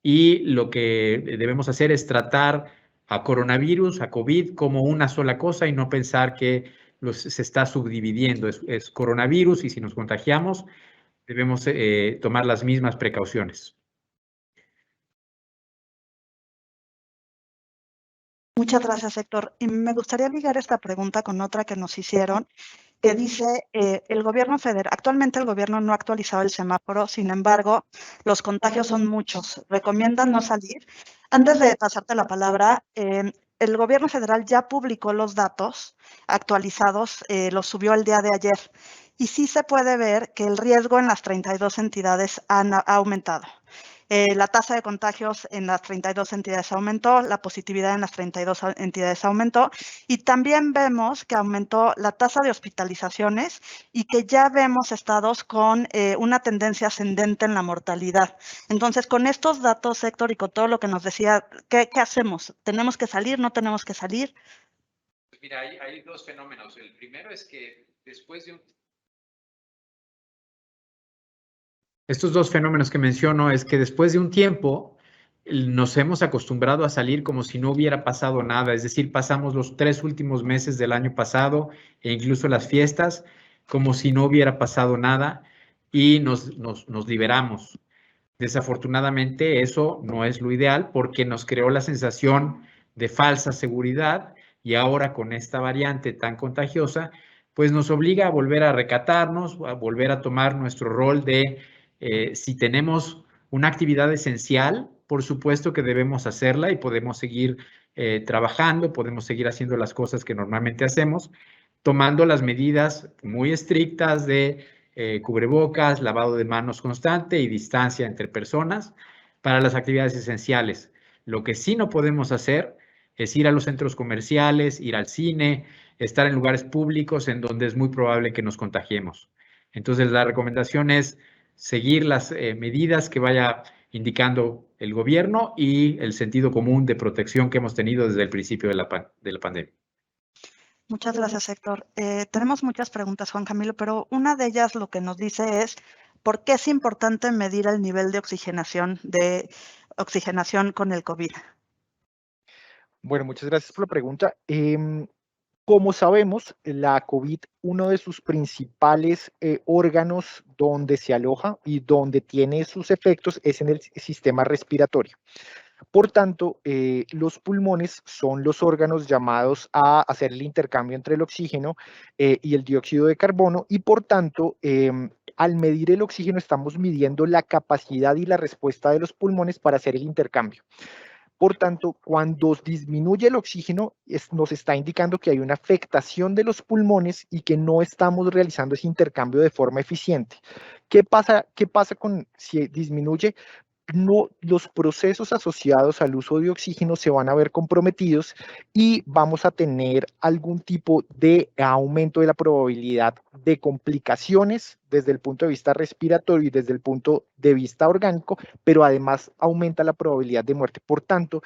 y lo que debemos hacer es tratar a coronavirus, a COVID, como una sola cosa y no pensar que se está subdividiendo. Es coronavirus y si nos contagiamos, debemos tomar las mismas precauciones. Muchas gracias, Héctor. Y me gustaría ligar esta pregunta con otra que nos hicieron, que dice, el gobierno federal, actualmente el gobierno no ha actualizado el semáforo, sin embargo, los contagios son muchos. ¿Recomiendan no salir? Antes de pasarte la palabra, el gobierno federal ya publicó los datos actualizados, los subió el día de ayer. Y sí se puede ver que el riesgo en las 32 entidades ha aumentado. La tasa de contagios en las 32 entidades aumentó, la positividad en las 32 entidades aumentó y también vemos que aumentó la tasa de hospitalizaciones y que ya vemos estados con una tendencia ascendente en la mortalidad. Entonces, con estos datos, Héctor, y con todo lo que nos decía, ¿qué hacemos? ¿Tenemos que salir? ¿No tenemos que salir? Pues mira, hay dos fenómenos. El primero es que después de estos dos fenómenos que menciono es que después de un tiempo nos hemos acostumbrado a salir como si no hubiera pasado nada, es decir, pasamos los 3 últimos meses del año pasado e incluso las fiestas como si no hubiera pasado nada y nos liberamos. Desafortunadamente eso no es lo ideal porque nos creó la sensación de falsa seguridad y ahora con esta variante tan contagiosa, pues nos obliga a volver a recatarnos, a volver a tomar nuestro rol de si tenemos una actividad esencial, por supuesto que debemos hacerla y podemos seguir trabajando, podemos seguir haciendo las cosas que normalmente hacemos, tomando las medidas muy estrictas de cubrebocas, lavado de manos constante y distancia entre personas para las actividades esenciales. Lo que sí no podemos hacer es ir a los centros comerciales, ir al cine, estar en lugares públicos en donde es muy probable que nos contagiemos. Entonces, la recomendación es seguir las medidas que vaya indicando el gobierno y el sentido común de protección que hemos tenido desde el principio de la pandemia. Muchas gracias, Héctor. Tenemos muchas preguntas, Juan Camilo, pero una de ellas lo que nos dice es, ¿por qué es importante medir el nivel de oxigenación con el COVID? Bueno, muchas gracias por la pregunta. Como sabemos, la COVID, uno de sus principales órganos donde se aloja y donde tiene sus efectos es en el sistema respiratorio. Por tanto, los pulmones son los órganos llamados a hacer el intercambio entre el oxígeno y el dióxido de carbono y por tanto, al medir el oxígeno estamos midiendo la capacidad y la respuesta de los pulmones para hacer el intercambio. Por tanto, cuando disminuye el oxígeno, nos está indicando que hay una afectación de los pulmones y que no estamos realizando ese intercambio de forma eficiente. ¿Qué pasa con si disminuye? los procesos asociados al uso de oxígeno se van a ver comprometidos y vamos a tener algún tipo de aumento de la probabilidad de complicaciones desde el punto de vista respiratorio y desde el punto de vista orgánico, pero además aumenta la probabilidad de muerte. Por tanto,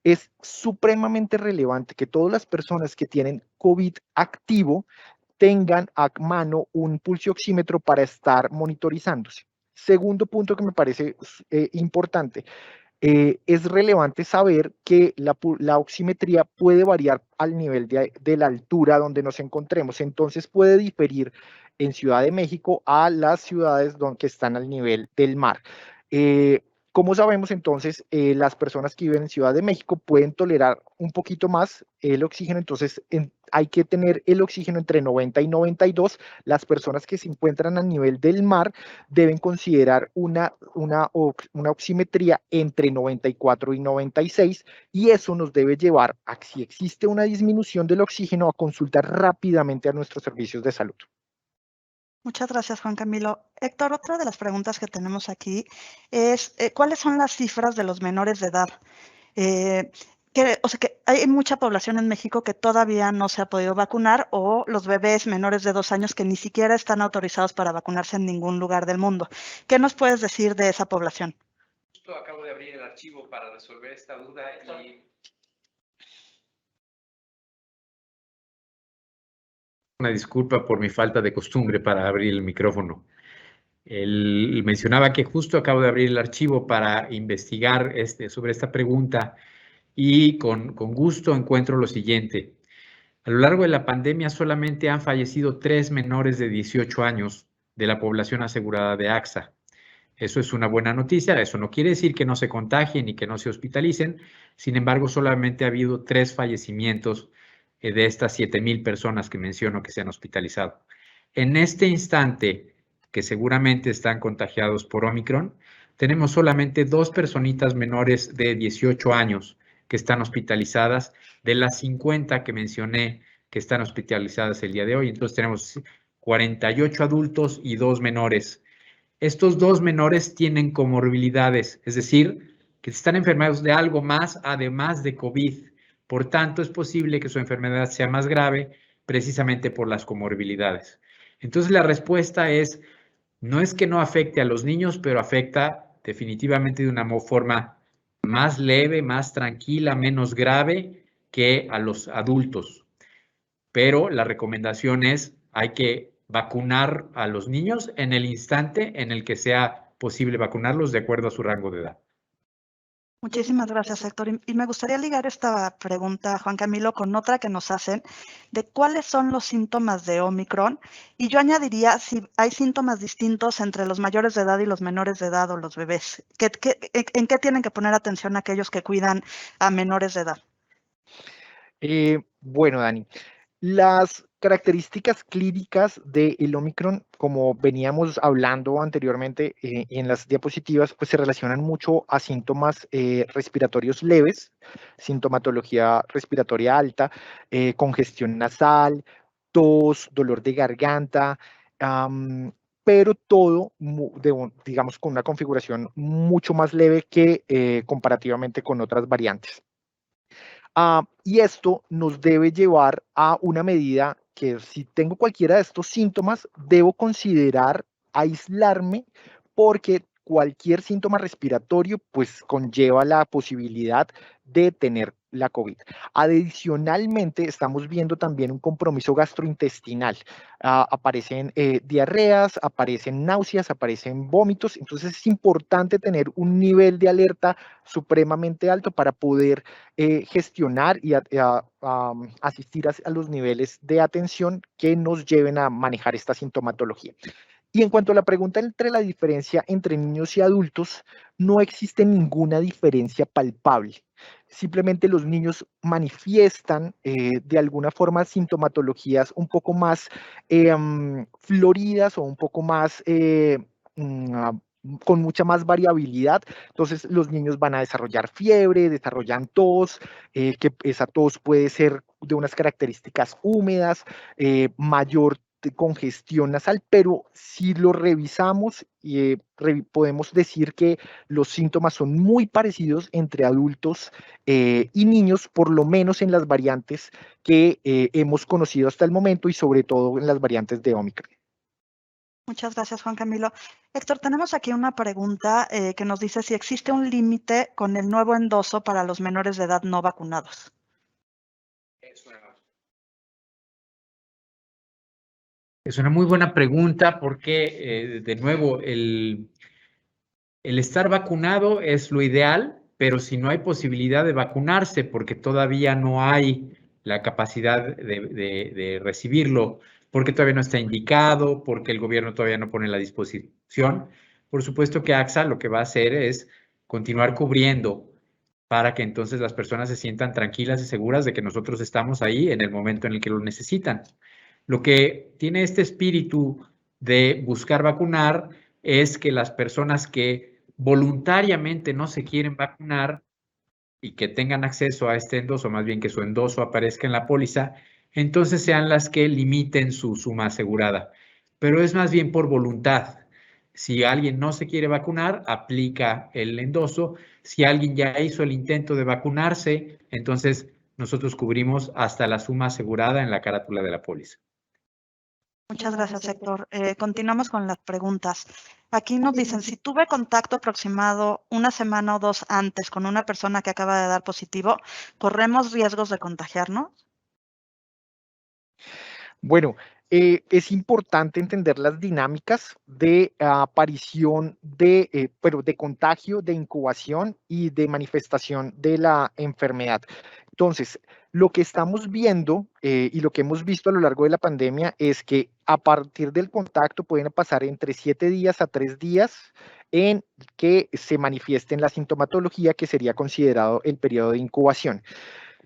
es supremamente relevante que todas las personas que tienen COVID activo tengan a mano un pulso oxímetro para estar monitorizándose. Segundo punto que me parece importante, es relevante saber que la oximetría puede variar al nivel de la altura donde nos encontremos, entonces puede diferir en Ciudad de México a las ciudades que están al nivel del mar. ¿Cómo sabemos entonces? Las personas que viven en Ciudad de México pueden tolerar un poquito más el oxígeno, entonces hay que tener el oxígeno entre 90 y 92. Las personas que se encuentran a nivel del mar deben considerar una oximetría entre 94 y 96 y eso nos debe llevar a, si existe una disminución del oxígeno, a consultar rápidamente a nuestros servicios de salud. Muchas gracias, Juan Camilo. Héctor, otra de las preguntas que tenemos aquí es, ¿cuáles son las cifras de los menores de edad? O sea, que hay mucha población en México que todavía no se ha podido vacunar, o los bebés menores de 2 años que ni siquiera están autorizados para vacunarse en ningún lugar del mundo. ¿Qué nos puedes decir de esa población? Justo acabo de abrir el archivo para resolver esta duda y... Una disculpa por mi falta de costumbre para abrir el micrófono. Él mencionaba que justo acabo de abrir el archivo para investigar sobre esta pregunta y con gusto encuentro lo siguiente. A lo largo de la pandemia solamente han fallecido 3 menores de 18 años de la población asegurada de AXA. Eso es una buena noticia, eso no quiere decir que no se contagien y que no se hospitalicen, sin embargo solamente ha habido 3 fallecimientos de estas 7,000 personas que menciono que se han hospitalizado. En este instante, que seguramente están contagiados por Omicron, tenemos solamente 2 personitas menores de 18 años que están hospitalizadas de las 50 que mencioné que están hospitalizadas el día de hoy. Entonces tenemos 48 adultos y 2 menores. Estos 2 menores tienen comorbilidades, es decir, que están enfermados de algo más además de COVID. Por tanto, es posible que su enfermedad sea más grave precisamente por las comorbilidades. Entonces, la respuesta es, no es que no afecte a los niños, pero afecta definitivamente de una forma más leve, más tranquila, menos grave que a los adultos. Pero la recomendación es, hay que vacunar a los niños en el instante en el que sea posible vacunarlos de acuerdo a su rango de edad. Muchísimas gracias, Héctor. Y me gustaría ligar esta pregunta, Juan Camilo, con otra que nos hacen de cuáles son los síntomas de Omicron. Y yo añadiría si hay síntomas distintos entre los mayores de edad y los menores de edad o los bebés. ¿En qué tienen que poner atención aquellos que cuidan a menores de edad? Bueno, Dani, las características clínicas del Omicron, como veníamos hablando anteriormente en las diapositivas, pues se relacionan mucho a síntomas respiratorios leves, sintomatología respiratoria alta, congestión nasal, tos, dolor de garganta, pero todo, digamos, con una configuración mucho más leve que comparativamente con otras variantes. Y esto nos debe llevar a una medida que si tengo cualquiera de estos síntomas, debo considerar aislarme porque cualquier síntoma respiratorio pues conlleva la posibilidad de tener la COVID. Adicionalmente, estamos viendo también un compromiso gastrointestinal. Aparecen diarreas, aparecen náuseas, aparecen vómitos. Entonces es importante tener un nivel de alerta supremamente alto para poder gestionar y asistir a los niveles de atención que nos lleven a manejar esta sintomatología. Y en cuanto a la pregunta entre la diferencia entre niños y adultos, no existe ninguna diferencia palpable. Simplemente los niños manifiestan de alguna forma sintomatologías un poco más floridas o un poco más con mucha más variabilidad. Entonces los niños van a desarrollar fiebre, desarrollan tos, que esa tos puede ser de unas características húmedas, mayor congestión nasal, pero si lo revisamos, podemos decir que los síntomas son muy parecidos entre adultos y niños, por lo menos en las variantes que hemos conocido hasta el momento y sobre todo en las variantes de Omicron. Muchas gracias, Juan Camilo. Héctor, tenemos aquí una pregunta que nos dice si existe un límite con el nuevo endoso para los menores de edad no vacunados. Es una muy buena pregunta porque, de nuevo, el estar vacunado es lo ideal, pero si no hay posibilidad de vacunarse porque todavía no hay la capacidad de recibirlo, porque todavía no está indicado, porque el gobierno todavía no pone la disposición, por supuesto que AXA lo que va a hacer es continuar cubriendo para que entonces las personas se sientan tranquilas y seguras de que nosotros estamos ahí en el momento en el que lo necesitan. Lo que tiene este espíritu de buscar vacunar es que las personas que voluntariamente no se quieren vacunar y que tengan acceso a este endoso, más bien que su endoso aparezca en la póliza, entonces sean las que limiten su suma asegurada. Pero es más bien por voluntad. Si alguien no se quiere vacunar, aplica el endoso. Si alguien ya hizo el intento de vacunarse, entonces nosotros cubrimos hasta la suma asegurada en la carátula de la póliza. Muchas gracias, Héctor. Continuamos con las preguntas. Aquí nos dicen, si tuve contacto aproximado una semana o dos antes con una persona que acaba de dar positivo, ¿corremos riesgos de contagiarnos? Bueno, es importante entender las dinámicas de aparición de contagio, de incubación y de manifestación de la enfermedad. Entonces, lo que estamos viendo y lo que hemos visto a lo largo de la pandemia es que a partir del contacto pueden pasar entre 7 días a 3 días en que se manifieste en la sintomatología, que sería considerado el periodo de incubación.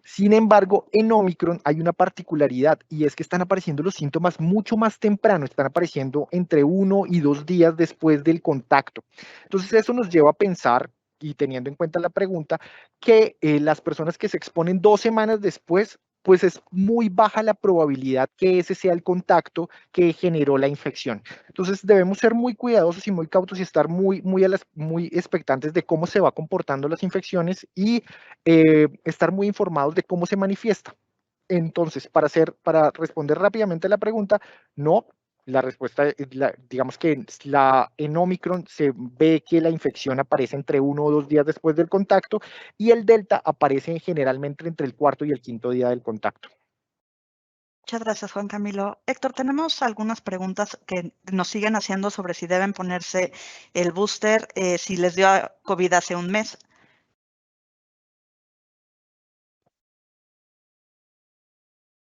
Sin embargo, en Omicron hay una particularidad y es que están apareciendo los síntomas mucho más temprano, están apareciendo entre 1 y 2 días después del contacto. Entonces eso nos lleva a pensar, y teniendo en cuenta la pregunta, que las personas que se exponen 2 semanas después, pues es muy baja la probabilidad que ese sea el contacto que generó la infección. Entonces debemos ser muy cuidadosos y muy cautos y estar muy expectantes de cómo se va comportando las infecciones y estar muy informados de cómo se manifiesta. Entonces, para responder rápidamente la pregunta, no, la respuesta, digamos que en Omicron se ve que la infección aparece entre 1 o 2 días después del contacto y el Delta aparece generalmente entre el cuarto y el quinto día del contacto. Muchas gracias, Juan Camilo. Héctor, tenemos algunas preguntas que nos siguen haciendo sobre si deben ponerse el booster, si les dio COVID hace un mes.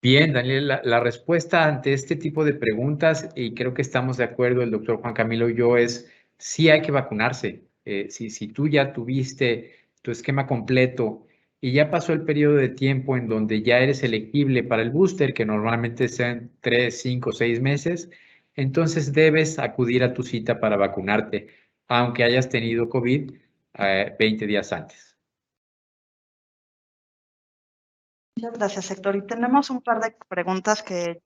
Bien, Daniel, la respuesta ante este tipo de preguntas, y creo que estamos de acuerdo el doctor Juan Camilo y yo, es sí hay que vacunarse. Si tú ya tuviste tu esquema completo y ya pasó el periodo de tiempo en donde ya eres elegible para el booster, que normalmente sean 3, 5, 6 meses, entonces debes acudir a tu cita para vacunarte, aunque hayas tenido COVID 20 días antes. Muchas gracias, Héctor. Y tenemos un par de preguntas que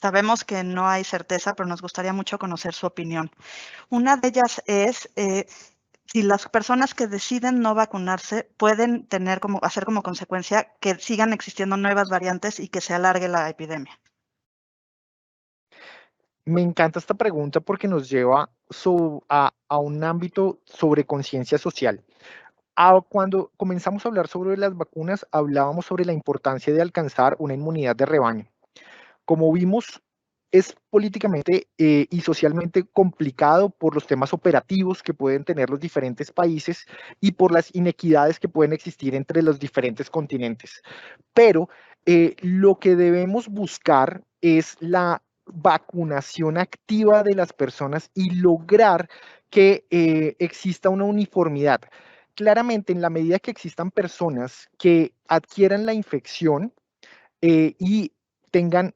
sabemos que no hay certeza, pero nos gustaría mucho conocer su opinión. Una de ellas es si las personas que deciden no vacunarse pueden hacer como consecuencia que sigan existiendo nuevas variantes y que se alargue la epidemia. Me encanta esta pregunta porque nos lleva a un ámbito sobre conciencia social. Cuando comenzamos a hablar sobre las vacunas, hablábamos sobre la importancia de alcanzar una inmunidad de rebaño. Como vimos, es políticamente y socialmente complicado por los temas operativos que pueden tener los diferentes países y por las inequidades que pueden existir entre los diferentes continentes. Pero lo que debemos buscar es la vacunación activa de las personas y lograr que exista una uniformidad. Claramente, en la medida que existan personas que adquieran la infección y tengan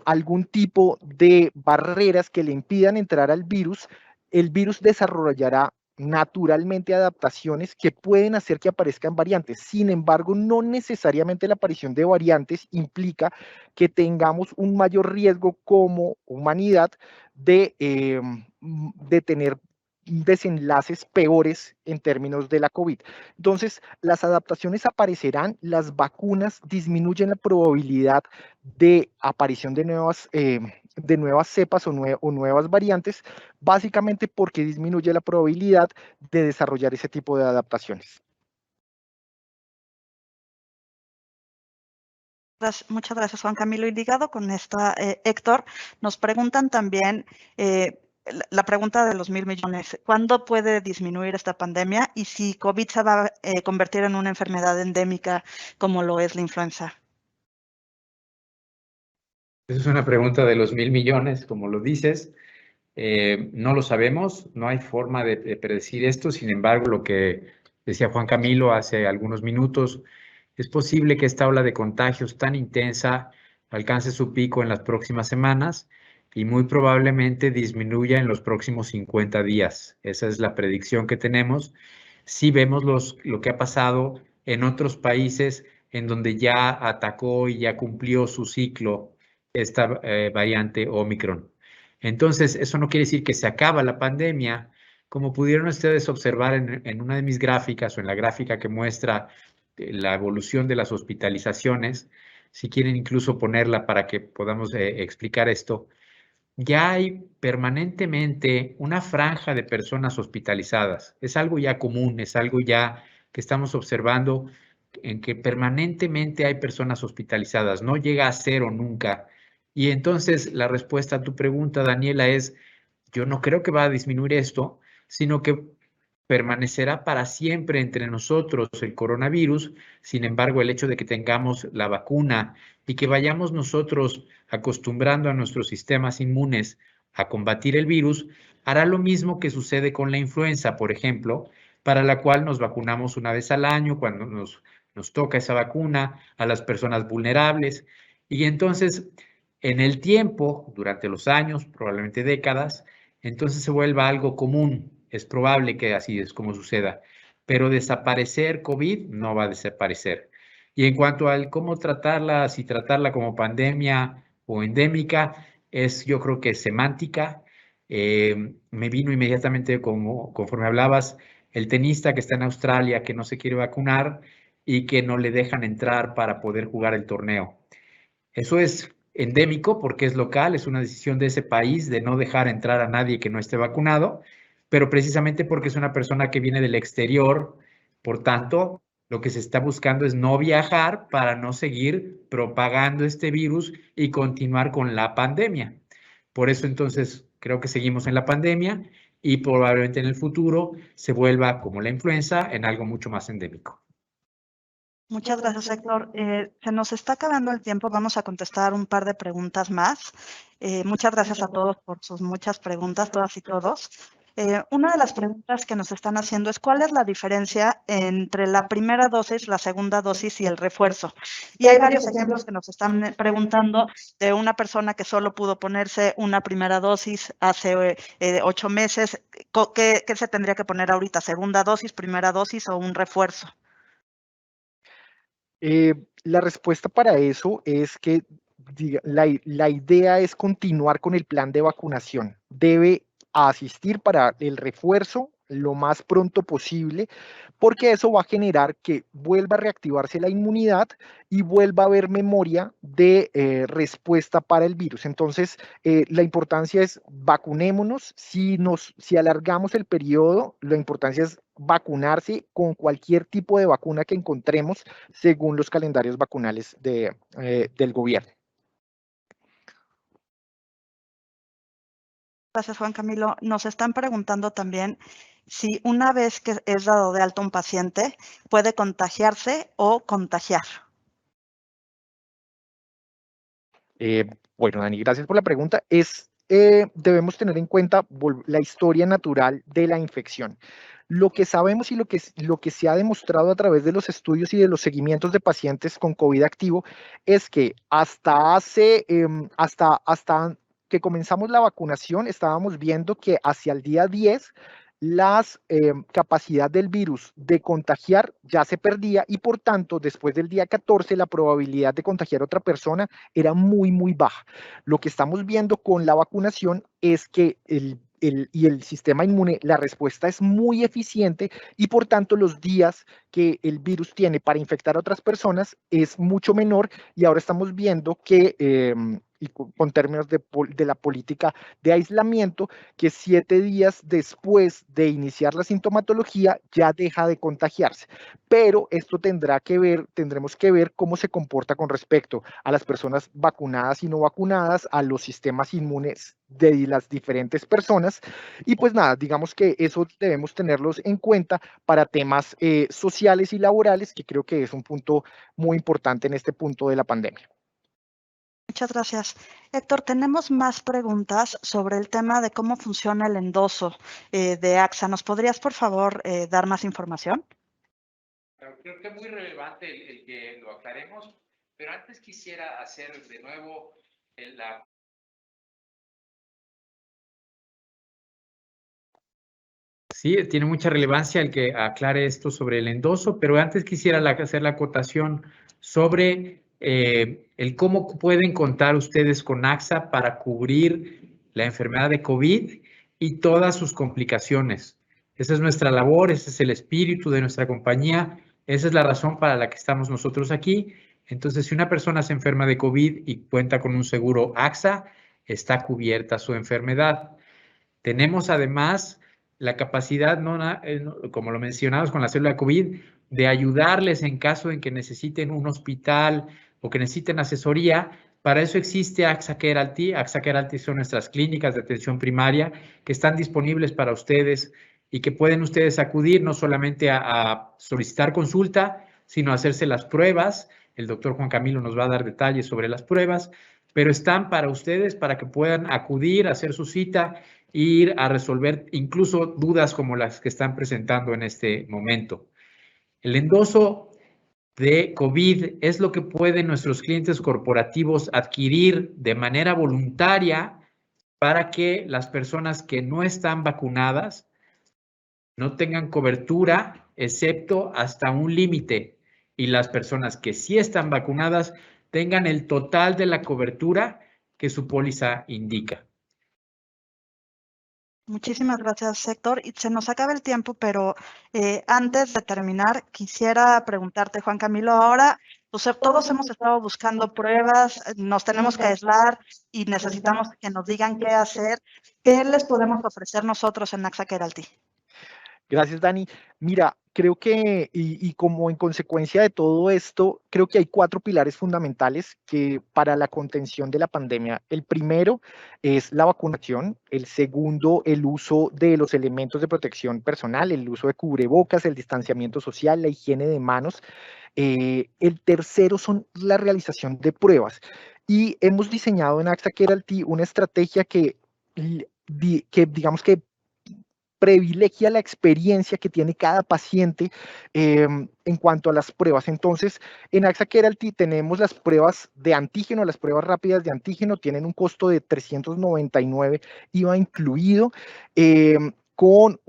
algún tipo de barreras que le impidan entrar al virus, el virus desarrollará naturalmente adaptaciones que pueden hacer que aparezcan variantes. Sin embargo, no necesariamente la aparición de variantes implica que tengamos un mayor riesgo como humanidad de tener desenlaces peores en términos de la COVID. Entonces, las adaptaciones aparecerán, las vacunas disminuyen la probabilidad de aparición de nuevas cepas o nuevas variantes, básicamente porque disminuye la probabilidad de desarrollar ese tipo de adaptaciones. Muchas gracias, Juan Camilo. Y ligado con esta, Héctor, nos preguntan también la pregunta de los 1,000 millones. ¿Cuándo puede disminuir esta pandemia y si COVID se va a convertir en una enfermedad endémica como lo es la influenza? Esa es una pregunta de los 1,000 millones, como lo dices. No lo sabemos, no hay forma de predecir esto. Sin embargo, lo que decía Juan Camilo hace algunos minutos, es posible que esta ola de contagios tan intensa alcance su pico en las próximas semanas y muy probablemente disminuya en los próximos 50 días. Esa es la predicción que tenemos. Si vemos lo que ha pasado en otros países en donde ya atacó y ya cumplió su ciclo esta variante Omicron. Entonces, eso no quiere decir que se acaba la pandemia. Como pudieron ustedes observar en una de mis gráficas o en la gráfica que muestra la evolución de las hospitalizaciones, si quieren incluso ponerla para que podamos explicar esto, ya hay permanentemente una franja de personas hospitalizadas. Es algo ya común, es algo ya que estamos observando en que permanentemente hay personas hospitalizadas. No llega a cero nunca. Y entonces la respuesta a tu pregunta, Daniela, es, yo no creo que va a disminuir esto, sino que permanecerá para siempre entre nosotros el coronavirus. Sin embargo, el hecho de que tengamos la vacuna y que vayamos nosotros acostumbrando a nuestros sistemas inmunes a combatir el virus, hará lo mismo que sucede con la influenza, por ejemplo, para la cual nos vacunamos una vez al año cuando nos toca esa vacuna a las personas vulnerables. Y entonces, en el tiempo, durante los años, probablemente décadas, entonces se vuelva algo común. Es probable que así es como suceda, pero desaparecer COVID no va a desaparecer. Y en cuanto al cómo tratarla, si tratarla como pandemia o endémica, yo creo que es semántica. Me vino inmediatamente, conforme hablabas, el tenista que está en Australia, que no se quiere vacunar y que no le dejan entrar para poder jugar el torneo. Eso es endémico porque es local, es una decisión de ese país de no dejar entrar a nadie que no esté vacunado, pero precisamente porque es una persona que viene del exterior, por tanto, lo que se está buscando es no viajar para no seguir propagando este virus y continuar con la pandemia. Por eso entonces creo que seguimos en la pandemia y probablemente en el futuro se vuelva como la influenza en algo mucho más endémico. Muchas gracias, Héctor. Se nos está acabando el tiempo. Vamos a contestar un par de preguntas más. Muchas gracias a todos por sus muchas preguntas, todas y todos. Una de las preguntas que nos están haciendo es ¿cuál es la diferencia entre la primera dosis, la segunda dosis y el refuerzo? Y hay varios ejemplos que nos están preguntando de una persona que solo pudo ponerse una primera dosis hace 8 meses. ¿Qué se tendría que poner ahorita? ¿Segunda dosis, primera dosis o un refuerzo? La respuesta para eso es que la idea es continuar con el plan de vacunación. Debe asistir para el refuerzo lo más pronto posible, porque eso va a generar que vuelva a reactivarse la inmunidad y vuelva a haber memoria de respuesta para el virus. Entonces, la importancia es vacunémonos. Si alargamos el periodo, la importancia es vacunarse con cualquier tipo de vacuna que encontremos según los calendarios vacunales del gobierno. Gracias, Juan Camilo. Nos están preguntando también si una vez que es dado de alta un paciente, puede contagiarse o contagiar. Bueno, Dani, gracias por la pregunta. Debemos tener en cuenta la historia natural de la infección. Lo que sabemos y lo que se ha demostrado a través de los estudios y de los seguimientos de pacientes con COVID activo es que hasta que comenzamos la vacunación estábamos viendo que hacia el día 10 la capacidad del virus de contagiar ya se perdía y por tanto después del día 14 la probabilidad de contagiar a otra persona era muy baja. Lo que estamos viendo con la vacunación es que el sistema inmune, la respuesta es muy eficiente y por tanto los días que el virus tiene para infectar a otras personas es mucho menor y ahora estamos viendo que, y con términos de la política de aislamiento, que 7 días después de iniciar la sintomatología ya deja de contagiarse. Pero esto tendremos que ver cómo se comporta con respecto a las personas vacunadas y no vacunadas, a los sistemas inmunes de las diferentes personas. Y pues nada, digamos que eso debemos tenerlos en cuenta para temas sociales y laborales, que creo que es un punto muy importante en este punto de la pandemia. Muchas gracias. Héctor, tenemos más preguntas sobre el tema de cómo funciona el endoso de AXA. ¿Nos podrías, por favor, dar más información? Creo que es muy relevante el que lo aclaremos, pero antes quisiera hacer de nuevo la... Sí, tiene mucha relevancia el que aclare esto sobre el endoso, pero antes quisiera hacer la acotación sobre el cómo pueden contar ustedes con AXA para cubrir la enfermedad de COVID y todas sus complicaciones. Esa es nuestra labor, ese es el espíritu de nuestra compañía, esa es la razón para la que estamos nosotros aquí. Entonces, si una persona se enferma de COVID y cuenta con un seguro AXA, está cubierta su enfermedad. Tenemos además la capacidad, como lo mencionamos con la célula COVID, de ayudarles en caso en que necesiten un hospital o que necesiten asesoría. Para eso existe AXA Care-Alty. AXA Care-Alty son nuestras clínicas de atención primaria que están disponibles para ustedes y que pueden ustedes acudir no solamente a solicitar consulta, sino a hacerse las pruebas. El doctor Juan Camilo nos va a dar detalles sobre las pruebas, pero están para ustedes para que puedan acudir, hacer su cita, ir a resolver incluso dudas como las que están presentando en este momento. El endoso de COVID es lo que pueden nuestros clientes corporativos adquirir de manera voluntaria para que las personas que no están vacunadas no tengan cobertura, excepto hasta un límite, y las personas que sí están vacunadas tengan el total de la cobertura que su póliza indica. Muchísimas gracias, Héctor. Y se nos acaba el tiempo, pero antes de terminar, quisiera preguntarte, Juan Camilo, ahora pues, todos hemos estado buscando pruebas, nos tenemos que aislar y necesitamos que nos digan qué hacer. ¿Qué les podemos ofrecer nosotros en AXA Care-Alty? Gracias, Dani. Mira, creo que, y como en consecuencia de todo esto, creo que hay 4 pilares fundamentales que para la contención de la pandemia. El primero es la vacunación, el segundo, el uso de los elementos de protección personal, el uso de cubrebocas, el distanciamiento social, la higiene de manos. El tercero son la realización de pruebas. Y hemos diseñado en AXA Care-Alty una estrategia que digamos que privilegia la experiencia que tiene cada paciente en cuanto a las pruebas. Entonces, en AXA Care-Alty tenemos las pruebas de antígeno, las pruebas rápidas de antígeno tienen un costo de 399 IVA incluido. Con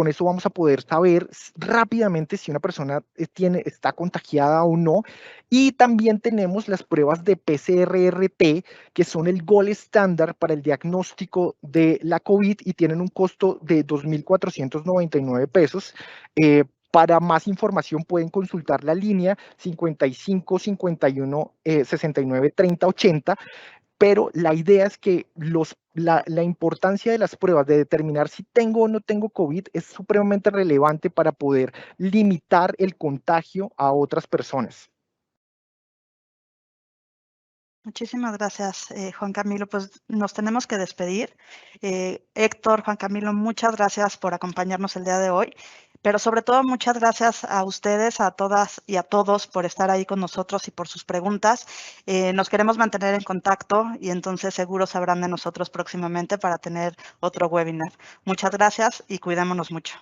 eso vamos a poder saber rápidamente si una persona está contagiada o no. Y también tenemos las pruebas de PCR-RT, que son el gold estándar para el diagnóstico de la COVID y tienen un costo de 2.499 pesos. Para más información pueden consultar la línea 55 51 69 30 80. Pero la idea es que la importancia de las pruebas de determinar si tengo o no tengo COVID es supremamente relevante para poder limitar el contagio a otras personas. Muchísimas gracias, Juan Camilo. Pues nos tenemos que despedir. Héctor, Juan Camilo, muchas gracias por acompañarnos el día de hoy, pero sobre todo muchas gracias a ustedes, a todas y a todos por estar ahí con nosotros y por sus preguntas. Nos queremos mantener en contacto y entonces seguro sabrán de nosotros próximamente para tener otro webinar. Muchas gracias y cuidémonos mucho.